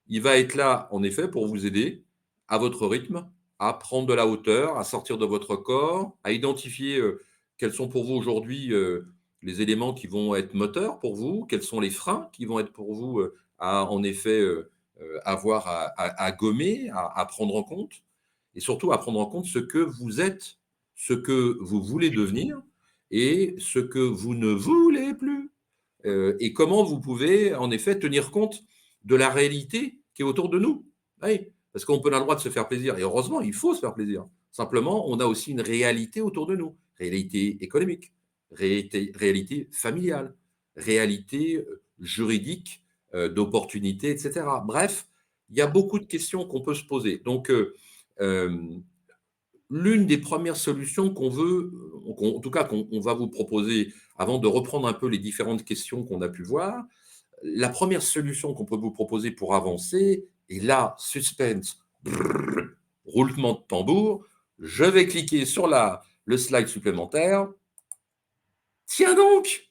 il va être là, en effet, pour vous aider à votre rythme, à prendre de la hauteur, à sortir de votre corps, à identifier quels sont pour vous aujourd'hui les éléments qui vont être moteurs pour vous, quels sont les freins qui vont être pour vous à, en effet, avoir à gommer, à prendre en compte, et surtout à prendre en compte ce que vous êtes, ce que vous voulez devenir, et ce que vous ne voulez plus. Et comment vous pouvez, en effet, tenir compte de la réalité qui est autour de nous. Oui, parce qu'on peut avoir le droit de se faire plaisir. Et heureusement, il faut se faire plaisir. Simplement, on a aussi une réalité autour de nous. Réalité économique, réalité familiale, réalité juridique, d'opportunités, etc. Bref, il y a beaucoup de questions qu'on peut se poser. Donc, l'une des premières solutions qu'on veut, en tout cas qu'on va vous proposer avant de reprendre un peu les différentes questions qu'on a pu voir, la première solution qu'on peut vous proposer pour avancer, et là, suspense, brrr, roulement de tambour, je vais cliquer sur le slide supplémentaire. Tiens donc,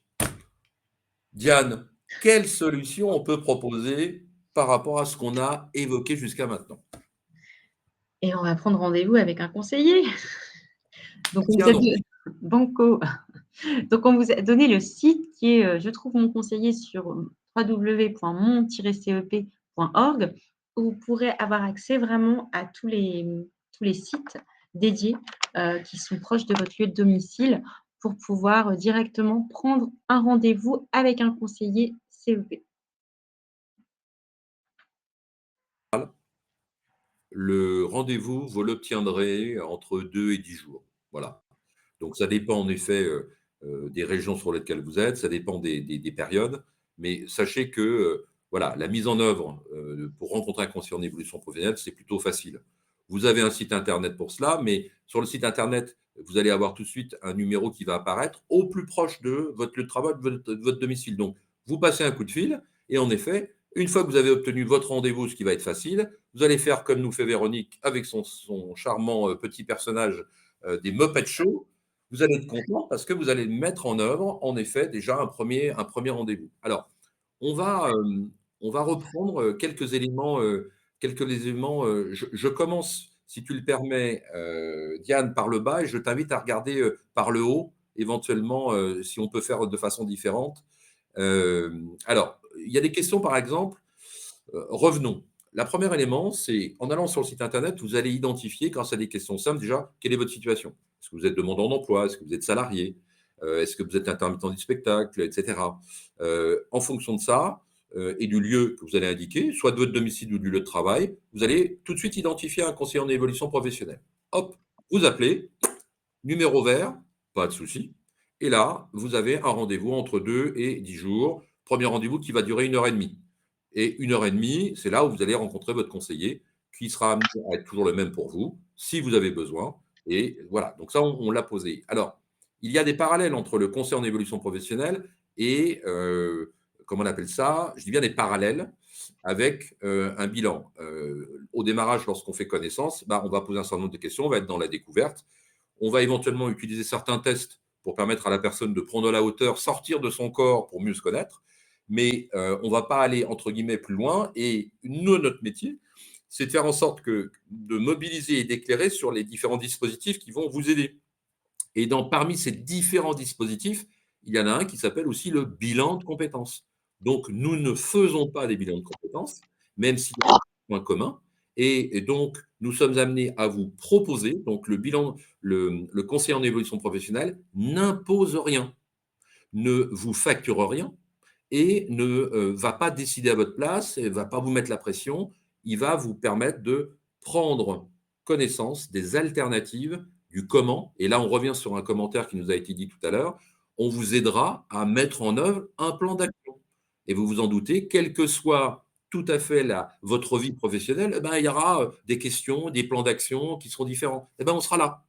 Diane, quelle solution on peut proposer par rapport à ce qu'on a évoqué jusqu'à maintenant? Et on va prendre rendez-vous avec un conseiller. Donc on vous Tiens a donc, banco. Donc on vous a donné le site qui est, «Je trouve mon conseiller» sur, www.mon-cep.org où vous pourrez avoir accès vraiment à tous les sites dédiés, qui sont proches de votre lieu de domicile pour pouvoir, directement prendre un rendez-vous avec un conseiller CEP. le rendez-vous, vous l'obtiendrez entre 2 et 10 jours. Voilà. Donc ça dépend en effet, des régions sur lesquelles vous êtes, ça dépend des périodes, mais sachez que, voilà, la mise en œuvre, pour rencontrer un conseiller en évolution professionnelle, c'est plutôt facile. Vous avez un site internet pour cela, mais sur le site internet, vous allez avoir tout de suite un numéro qui va apparaître au plus proche de votre lieu de travail, de votre domicile. Donc vous passez un coup de fil et en effet, une fois que vous avez obtenu votre rendez-vous, ce qui va être facile, vous allez faire comme nous fait Véronique avec son charmant, petit personnage, des Muppet Show. Vous allez être content parce que vous allez mettre en œuvre, en effet, déjà un premier rendez-vous. Alors, on va, on va reprendre, quelques éléments, je commence, si tu le permets, Diane, par le bas et je t'invite à regarder, par le haut, éventuellement, si on peut faire de façon différente. Alors, il y a des questions, par exemple, revenons. La premier élément, c'est en allant sur le site internet, vous allez identifier, grâce à des questions simples, déjà, quelle est votre situation. Est-ce que vous êtes demandeur d'emploi? Est-ce que vous êtes salarié? Est-ce que vous êtes intermittent du spectacle, etc. En fonction de ça et du lieu que vous allez indiquer, soit de votre domicile ou du lieu de travail, vous allez tout de suite identifier un conseiller en évolution professionnelle. Hop, vous appelez, numéro vert, pas de souci. Et là, vous avez un rendez-vous entre 2 et 10 jours. Premier rendez-vous qui va durer 1 heure et demie. Et 1 heure et demie, c'est là où vous allez rencontrer votre conseiller, qui sera amené à être toujours le même pour vous, si vous avez besoin. Et voilà, donc ça, on l'a posé. Alors, il y a des parallèles entre le conseil en évolution professionnelle et, comment on appelle ça? Je dis bien des parallèles avec un bilan. Au démarrage, lorsqu'on fait connaissance, bah, on va poser un certain nombre de questions, on va être dans la découverte. On va éventuellement utiliser certains tests pour permettre à la personne de prendre la hauteur, sortir de son corps pour mieux se connaître. Mais on ne va pas aller, entre guillemets, plus loin. Et nous, notre métier, c'est de faire en sorte de mobiliser et d'éclairer sur les différents dispositifs qui vont vous aider. Et parmi ces différents dispositifs, il y en a un qui s'appelle aussi le bilan de compétences. Donc, nous ne faisons pas des bilans de compétences, même s'il y a un point commun. Et donc, nous sommes amenés à vous proposer, donc le conseiller en évolution professionnelle n'impose rien, ne vous facture rien et ne va pas décider à votre place, et ne va pas vous mettre la pression. Il va vous permettre de prendre connaissance des alternatives, du comment. Et là, on revient sur un commentaire qui nous a été dit tout à l'heure. On vous aidera à mettre en œuvre un plan d'action. Et vous vous en doutez, quelle que soit tout à fait votre vie professionnelle, eh ben, il y aura des questions, des plans d'action qui seront différents. Eh ben, on sera là.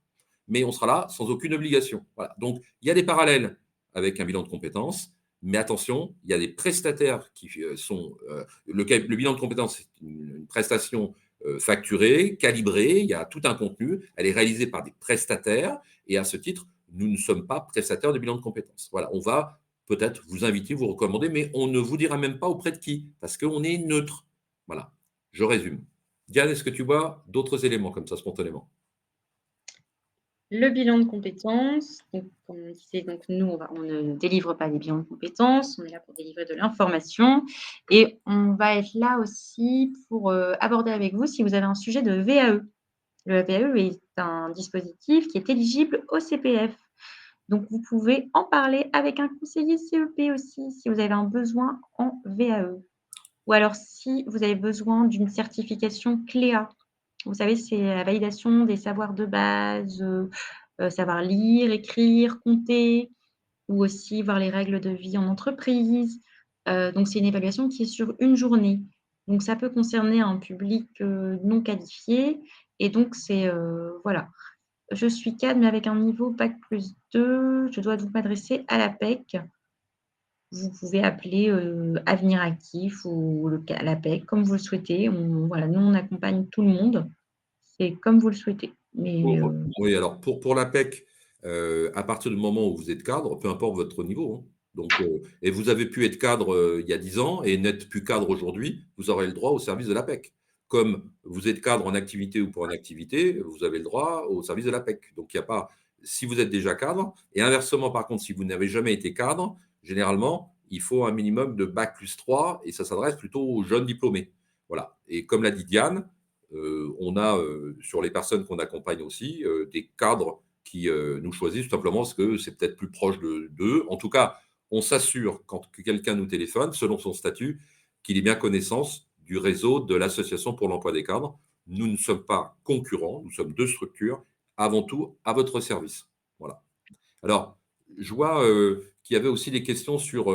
Mais on sera là sans aucune obligation. Voilà. Donc, il y a des parallèles avec un bilan de compétences. Mais attention, il y a des prestataires qui sont. Le bilan de compétences, c'est une prestation facturée, calibrée, il y a tout un contenu, elle est réalisée par des prestataires, et à ce titre, nous ne sommes pas prestataires de bilan de compétences. Voilà, on va peut-être vous inviter, vous recommander, mais on ne vous dira même pas auprès de qui, parce qu'on est neutre. Voilà, je résume. Diane, est-ce que tu vois d'autres éléments comme ça spontanément? Le bilan de compétences, donc comme on disait, donc nous, on ne délivre pas des bilans de compétences, on est là pour délivrer de l'information et on va être là aussi pour, aborder avec vous si vous avez un sujet de VAE. Le VAE est un dispositif qui est éligible au CPF. Donc vous pouvez en parler avec un conseiller CEP aussi, si vous avez un besoin en VAE. Ou alors si vous avez besoin d'une certification CLEA. Vous savez, c'est la validation des savoirs de base, savoir lire, écrire, compter ou aussi voir les règles de vie en entreprise. Donc c'est une évaluation qui est sur une journée. Donc ça peut concerner un public, non qualifié et donc c'est, voilà. Je suis cadre, mais avec un niveau bac+2. Je dois donc m'adresser à l'APEC. Vous pouvez appeler, Avenir Actif ou l'APEC, comme vous le souhaitez. Voilà, nous, on accompagne tout le monde. C'est comme vous le souhaitez. Mais, Oui, alors pour la PEC, à partir du moment où vous êtes cadre, peu importe votre niveau, hein, donc et vous avez pu être cadre, il y a 10 ans et n'être plus cadre aujourd'hui, vous aurez le droit au service de la PEC. Comme vous êtes cadre en activité ou pour une activité, vous avez le droit au service de la PEC. Donc il y a pas si vous êtes déjà cadre et inversement, par contre, si vous n'avez jamais été cadre, généralement, il faut un minimum de bac+3 et ça s'adresse plutôt aux jeunes diplômés. Voilà, et comme l'a dit Diane, on a, sur les personnes qu'on accompagne aussi, des cadres qui, nous choisissent tout simplement parce que c'est peut-être plus proche d'eux. En tout cas, on s'assure quand que quelqu'un nous téléphone, selon son statut, qu'il ait bien connaissance du réseau de l'association pour l'emploi des cadres. Nous ne sommes pas concurrents, nous sommes 2 structures, avant tout à votre service. Voilà. Alors, je vois, qu'il y avait aussi des questions sur,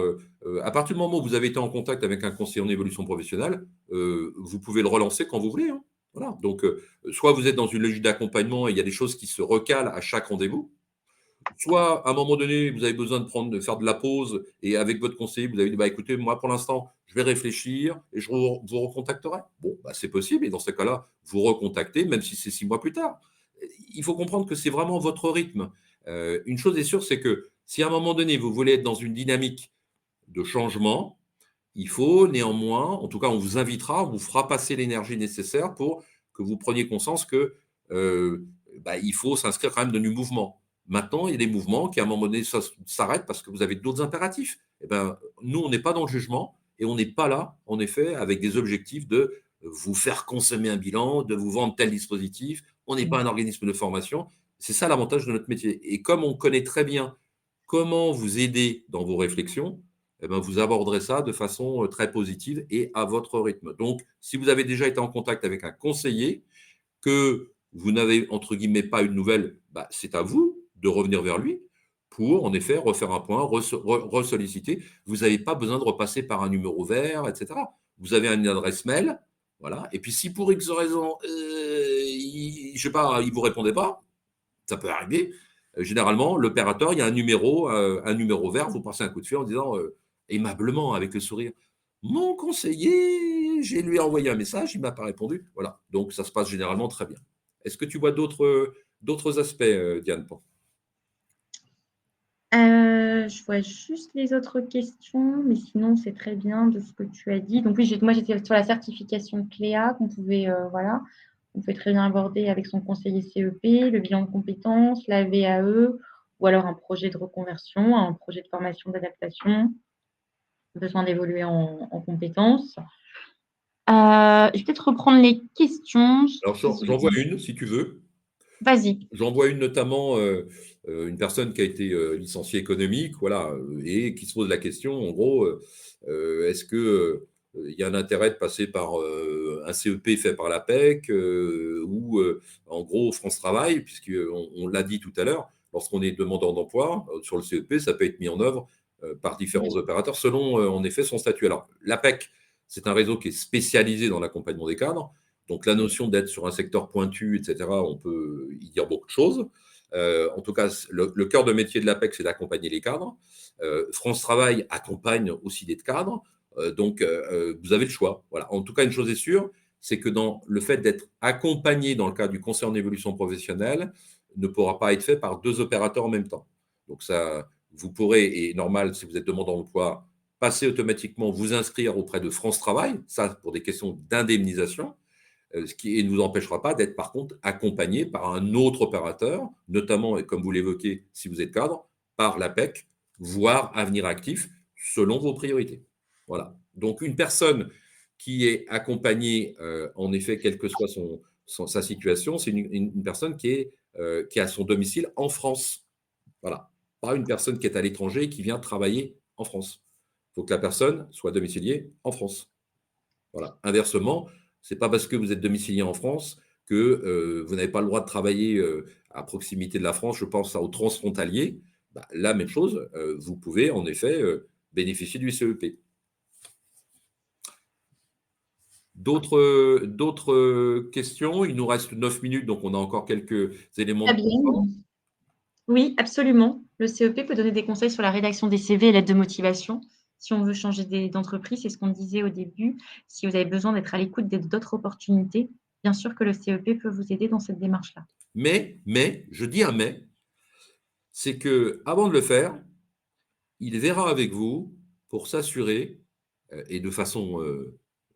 à partir du moment où vous avez été en contact avec un conseiller en évolution professionnelle, vous pouvez le relancer quand vous voulez, hein. Voilà, donc soit vous êtes dans une logique d'accompagnement et il y a des choses qui se recalent à chaque rendez-vous, soit à un moment donné, vous avez besoin de faire de la pause et avec votre conseiller, vous avez dit: «Bah, écoutez, moi, pour l'instant, je vais réfléchir et je vous recontacterai». Bon, bah, c'est possible et dans ce cas-là, vous recontactez même si c'est 6 mois plus tard. Il faut comprendre que c'est vraiment votre rythme. Une chose est sûre, c'est que si à un moment donné, vous voulez être dans une dynamique de changement, il faut néanmoins, en tout cas, on vous invitera, on vous fera passer l'énergie nécessaire pour que vous preniez conscience que, heu, bah, il faut s'inscrire quand même dans du mouvement. Maintenant, il y a des mouvements qui, à un moment donné, s'arrêtent parce que vous avez d'autres impératifs. Et ben, nous, on n'est pas dans le jugement et on n'est pas là, en effet, avec des objectifs de vous faire consommer un bilan, de vous vendre tel dispositif. On n'est pas mmh, un organisme de formation. C'est ça l'avantage de notre métier et comme on connaît très bien comment vous aider dans vos réflexions, eh ben, vous aborderez ça de façon très positive et à votre rythme. Donc, si vous avez déjà été en contact avec un conseiller, que vous n'avez entre guillemets pas une nouvelle, bah, c'est à vous de revenir vers lui pour en effet refaire un point, ressolliciter. Vous n'avez pas besoin de repasser par un numéro vert, etc. Vous avez une adresse mail, voilà. Et puis si pour X raison, je sais pas, il vous répondait pas, ça peut arriver. Généralement, l'opérateur, il y a un numéro vert, vous passez un coup de fil en disant aimablement, avec le sourire: «Mon conseiller, j'ai lui envoyé un message, il ne m'a pas répondu». Voilà, donc ça se passe généralement très bien. Est-ce que tu vois d'autres aspects, Diane? je vois juste les autres questions, mais sinon, c'est très bien de ce que tu as dit. Donc oui, moi, j'étais sur la certification CLEA qu'on pouvait, voilà, on peut très bien aborder avec son conseiller CEP, le bilan de compétences, la VAE ou alors un projet de reconversion, un projet de formation d'adaptation, besoin d'évoluer en compétences. Je vais peut-être reprendre les questions. Alors j'en vois une si tu veux. Vas-y. J'en vois une notamment, une personne qui a été, licenciée économique, voilà, et qui se pose la question en gros, est-ce que, il y a un intérêt de passer par, un CEP fait par l'APEC, ou, en gros France Travail? Puisqu'on l'a dit tout à l'heure, lorsqu'on est demandeur d'emploi, sur le CEP, ça peut être mis en œuvre, par différents Oui. opérateurs selon, en effet son statut. Alors l'APEC, c'est un réseau qui est spécialisé dans l'accompagnement des cadres. Donc la notion d'être sur un secteur pointu, et cetera, on peut y dire beaucoup de choses. En tout cas, le cœur de métier de l'APEC, c'est d'accompagner les cadres. France Travail accompagne aussi des cadres. Donc, vous avez le choix. Voilà. En tout cas, une chose est sûre, c'est que dans le fait d'être accompagné dans le cadre du conseil en évolution professionnelle, ne pourra pas être fait par 2 opérateurs en même temps. Donc ça, vous pourrez, et normal, si vous êtes demandeur d'emploi, passer automatiquement, vous inscrire auprès de France Travail, ça pour des questions d'indemnisation. Ce qui ne vous empêchera pas d'être par contre accompagné par un autre opérateur, notamment, et comme vous l'évoquez, si vous êtes cadre, par l'APEC, voire Avenir Actif, selon vos priorités. Voilà. Donc une personne qui est accompagnée, en effet, quelle que soit sa situation, c'est une personne qui a son domicile en France. Voilà. Pas une personne qui est à l'étranger et qui vient travailler en France. Il faut que la personne soit domiciliée en France. Voilà. Inversement, c'est pas parce que vous êtes domicilié en France que, vous n'avez pas le droit de travailler, à proximité de la France. Je pense aux transfrontaliers. Bah, la même chose, vous pouvez en effet, bénéficier du CEP. D'autres questions? Il nous reste 9 minutes, donc on a encore quelques éléments de confort. Fabienne? Oui, absolument. Le CEP peut donner des conseils sur la rédaction des CV et l'aide de motivation. Si on veut changer d'entreprise, c'est ce qu'on disait au début. Si vous avez besoin d'être à l'écoute d'autres opportunités, bien sûr que le CEP peut vous aider dans cette démarche-là. Mais, je dis un mais, c'est que avant de le faire, il verra avec vous pour s'assurer, et de façon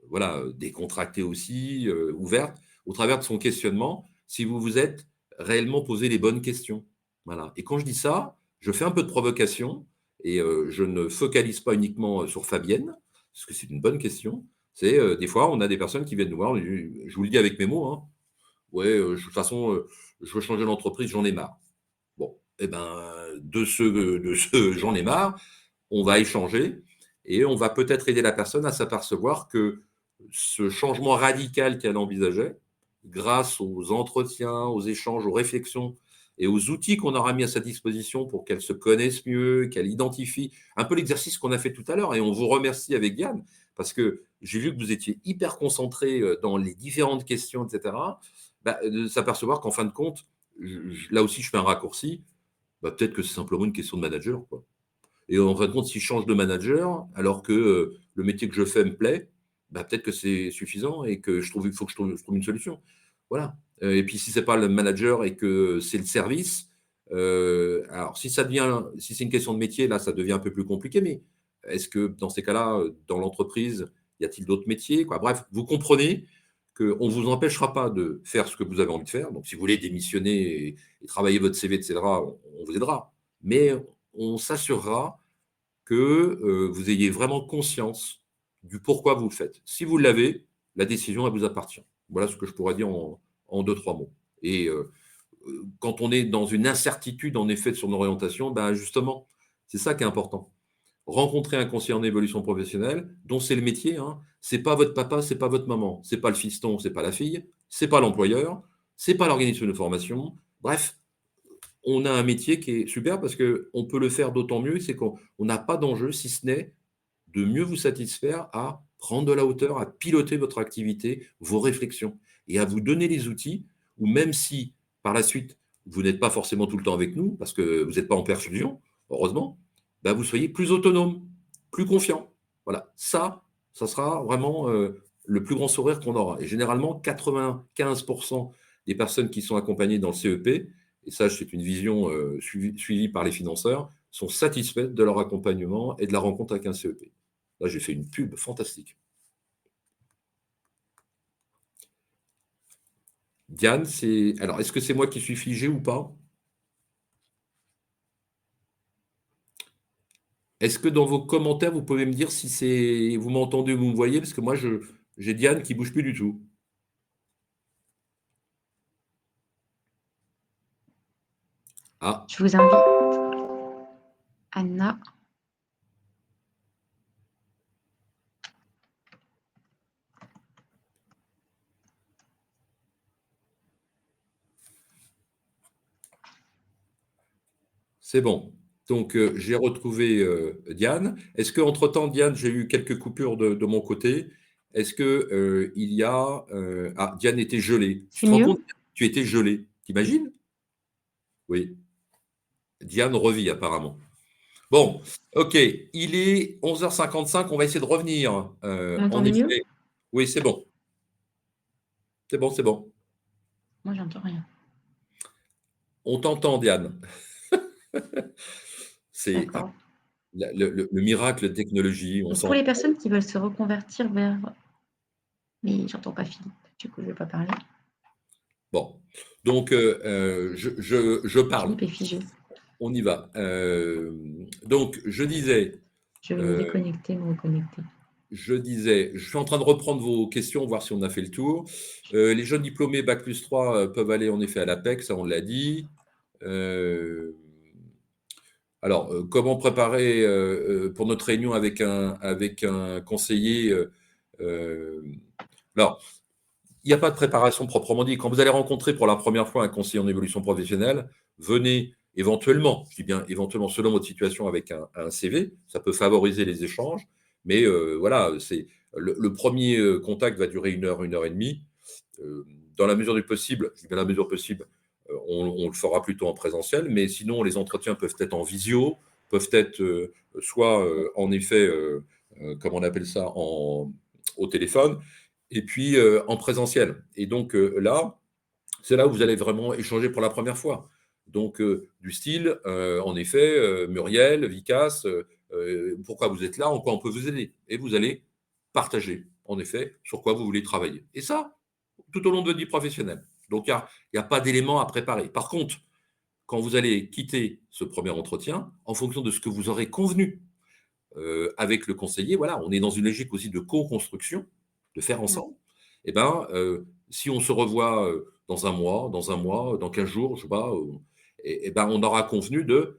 voilà, décontractée aussi, ouverte, au travers de son questionnement, si vous vous êtes réellement posé les bonnes questions. Voilà. Et quand je dis ça, je fais un peu de provocation et je ne focalise pas uniquement sur Fabienne, parce que c'est une bonne question. C'est des fois, on a des personnes qui viennent nous voir, je vous le dis avec mes mots, hein, ouais, de toute façon, je veux changer d'entreprise, j'en ai marre. Bon, et ben, de ce j'en ai marre, on va échanger et on va peut-être aider la personne à s'apercevoir que ce changement radical qu'elle envisageait, grâce aux entretiens, aux échanges, aux réflexions et aux outils qu'on aura mis à sa disposition pour qu'elle se connaisse mieux, qu'elle identifie un peu l'exercice qu'on a fait tout à l'heure. Et on vous remercie avec Diane, parce que j'ai vu que vous étiez hyper concentré dans les différentes questions, etc. Bah, de s'apercevoir qu'en fin de compte, là aussi je fais un raccourci, bah, peut-être que c'est simplement une question de manager, quoi. Et en fin de compte, si je change de manager, alors que le métier que je fais me plaît, bah, peut-être que c'est suffisant et que il faut que je trouve une solution. Voilà. Et puis si c'est pas le manager et que c'est le service, alors si c'est une question de métier, là, ça devient un peu plus compliqué. Mais est-ce que dans ces cas-là, dans l'entreprise, y a-t-il d'autres métiers, quoi? Bref, vous comprenez qu'on ne vous empêchera pas de faire ce que vous avez envie de faire. Donc, si vous voulez démissionner et travailler votre CV, etc., on vous aidera. Mais on s'assurera que vous ayez vraiment conscience du pourquoi vous le faites. Si vous l'avez, la décision, elle vous appartient. Voilà ce que je pourrais dire en 2, 3 mots. Et quand on est dans une incertitude, en effet, sur nos orientations, ben justement, c'est ça qui est important. Rencontrer un conseiller en évolution professionnelle, dont c'est le métier, hein. C'est pas votre papa, c'est pas votre maman, c'est pas le fiston, c'est pas la fille, c'est pas l'employeur, c'est pas l'organisme de formation. Bref, on a un métier qui est super parce qu'on peut le faire d'autant mieux, c'est qu'on n'a pas d'enjeu si ce n'est de mieux vous satisfaire à prendre de la hauteur, à piloter votre activité, vos réflexions et à vous donner les outils où même si par la suite vous n'êtes pas forcément tout le temps avec nous parce que vous n'êtes pas en perfusion, heureusement, bah, vous soyez plus autonome, plus confiant. Voilà, ça sera vraiment le plus grand sourire qu'on aura. Et généralement, 95% des personnes qui sont accompagnées dans le CEP, et ça c'est une vision suivie par les financeurs, sont satisfaites de leur accompagnement et de la rencontre avec un CEP. Là, j'ai fait une pub fantastique. Diane, alors, est-ce que c'est moi qui suis figé ou pas? Est-ce que dans vos commentaires, vous pouvez me dire si vous m'entendez ou vous me voyez? Parce que moi, j'ai Diane qui bouge plus du tout. Ah, Je vous invite, Anna. c'est bon. Donc, j'ai retrouvé Diane. Est-ce qu'entre-temps, Diane, j'ai eu quelques coupures de mon côté? Est-ce que il y a ah, Diane était gelée. Tu C'est te rends mieux? compte? Tu étais gelée. T'imagines? Oui. Diane revit apparemment. Bon, OK, il est 11h55, on va essayer de revenir, Vous en m'entendez mieux? effet. Oui, c'est bon. C'est bon, c'est bon. Moi, j'entends rien. On t'entend, Diane. C'est D'accord. le miracle de technologie, on Donc, pour s'en les personnes qui veulent se reconvertir vers... Mais j'entends pas Philippe, du coup, je vais pas parler. bon. Donc, je parle. Philippe est figé. On y va. Donc, Je vais me heu, déconnecter, me reconnecter. je suis en train de reprendre vos questions, voir si on a fait le tour. Les jeunes diplômés bac+3 peuvent aller en effet à l'APEC, ça on l'a dit. Heu Alors, comment préparer, pour notre réunion avec un conseiller, hem, alors, il n'y a pas de préparation proprement dit. Quand vous allez rencontrer pour la première fois un conseiller en évolution professionnelle, venez éventuellement, je dis bien éventuellement selon votre situation avec un CV, ça peut favoriser les échanges, mais voilà, Le premier contact va durer une heure et demie. Dans la mesure du possible, je dis bien la mesure possible, on le fera plutôt en présentiel, mais sinon les entretiens peuvent être en visio, peuvent être soit en effet, comment on appelle ça, au téléphone, et puis en présentiel. Et donc là, c'est là où vous allez vraiment échanger pour la première fois. Donc, du style, en effet, Muriel, Vicas, pourquoi vous êtes là, en quoi on peut vous aider. Et vous allez partager, en effet, sur quoi vous voulez travailler. Et ça, tout au long de votre vie professionnelle. Donc, il y a pas d'éléments à préparer. Par contre, quand vous allez quitter ce premier entretien, en fonction de ce que vous aurez convenu avec le conseiller, voilà, on est dans une logique aussi de co-construction, de faire Mmh. ensemble. Et ben, si on se revoit dans un mois, dans 15 jours, je sais pas, et ben, on aura convenu de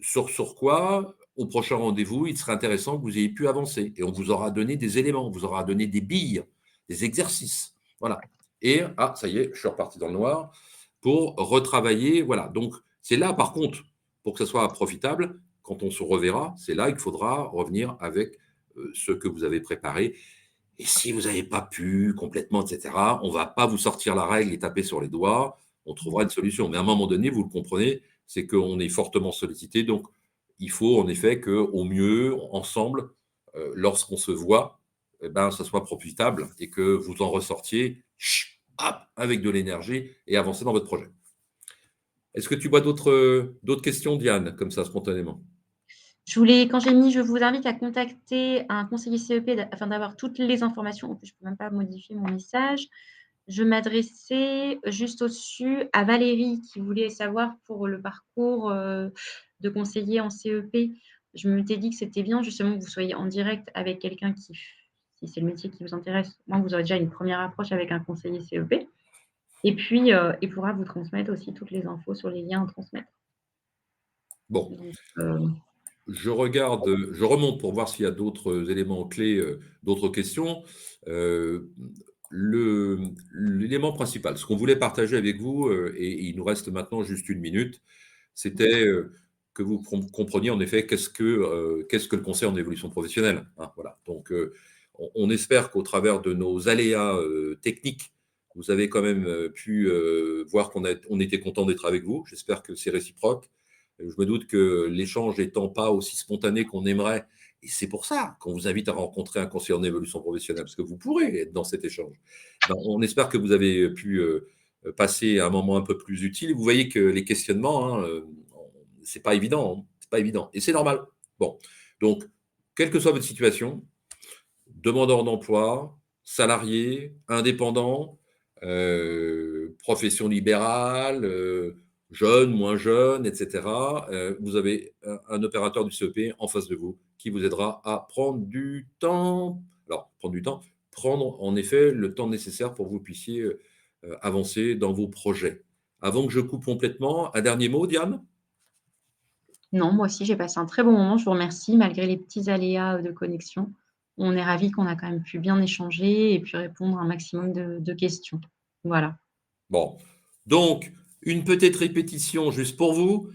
sur quoi, au prochain rendez-vous, il serait intéressant que vous ayez pu avancer. Et on vous aura donné des éléments, on vous aura donné des billes, des exercices. Voilà. Et, ah, ça y est, je suis reparti dans le noir, pour retravailler. Voilà. Donc, c'est là, par contre, pour que ça soit profitable, quand on se reverra, c'est là qu'il faudra revenir avec ce que vous avez préparé. Et si vous n'avez pas pu complètement, etc., on ne va pas vous sortir la règle et taper sur les doigts. On trouvera une solution. Mais à un moment donné, vous le comprenez, c'est qu'on est fortement sollicité. Donc, il faut en effet qu'au mieux, ensemble, lorsqu'on se voit, eh ben, ça soit profitable et que vous en ressortiez hop, avec de l'énergie et avancer dans votre projet. Est-ce que tu vois d'autres questions, Diane, comme ça, spontanément? Je voulais quand j'ai mis: «Je vous invite à contacter un conseiller CEP afin d'avoir toutes les informations», en plus, je peux même pas modifier mon message. Je m'adressais juste au-dessus à Valérie qui voulait savoir pour le parcours, de conseiller en CEP. Je m'étais dit que c'était bien justement que vous soyez en direct avec quelqu'un qui si c'est le métier qui vous intéresse, au moins vous aurez déjà une première approche avec un conseiller CEP et puis, il pourra vous transmettre aussi toutes les infos sur les liens à transmettre. Bon, Donc, je remonte pour voir s'il y a d'autres éléments clés, d'autres questions. Heu, l'élément principal, ce qu'on voulait partager avec vous, et il nous reste maintenant juste une minute, c'était, que vous compreniez en effet qu'est-ce que le conseil en évolution professionnelle, hein, voilà. Donc, on espère qu'au travers de nos aléas, techniques, vous avez quand même, pu, voir on était content d'être avec vous. J'espère que c'est réciproque. Je me doute que l'échange étant pas aussi spontané qu'on aimerait, et c'est pour ça qu'on vous invite à rencontrer un conseiller en évolution professionnelle, parce que vous pourrez être dans cet échange. Ben, on espère que vous avez pu passer un moment un peu plus utile. Vous voyez que les questionnements, hein, c'est pas évident, hein, c'est pas évident, et c'est normal. Bon, donc, quelle que soit votre situation, demandeur d'emploi, salarié, indépendant, profession libérale, jeune, moins jeune, et cetera. Vous avez un opérateur du CEP en face de vous qui vous aidera à prendre du temps. Alors, prendre du temps, prendre en effet le temps nécessaire pour que vous puissiez, avancer dans vos projets. Avant que je coupe complètement, un dernier mot, Diane? non, moi aussi j'ai passé un très bon moment, je vous remercie malgré les petits aléas, de connexion. On est ravis qu'on a quand même pu bien échanger et puis répondre à un maximum de questions. Voilà. Bon, donc une petite répétition juste pour vous.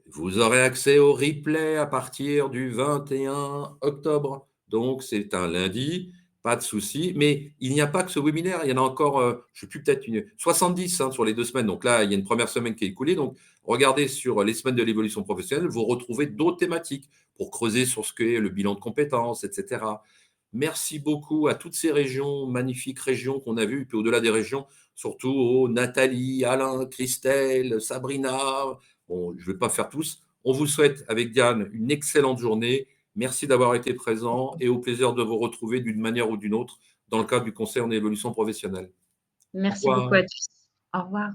Vous aurez accès au replay à partir du 21 octobre. Donc, c'est un lundi, pas de souci. Mais il n'y a pas que ce webinaire, il y en a encore, je ne sais plus, peut-être 70 hein, sur les 2 semaines. Donc là, il y a une première semaine qui est écoulée. Donc, regardez sur les semaines de l'évolution professionnelle, vous retrouvez d'autres thématiques pour creuser sur ce qu'est le bilan de compétences, etc. Merci beaucoup à toutes ces régions, magnifiques régions qu'on a vues, et puis au-delà des régions, surtout aux Nathalie, Alain, Christelle, Sabrina. Bon, je ne vais pas faire tous. On vous souhaite, avec Diane, une excellente journée. Merci d'avoir été présent et au plaisir de vous retrouver d'une manière ou d'une autre dans le cadre du conseil en évolution professionnelle. Au Merci beaucoup à revoir. tous. Au revoir.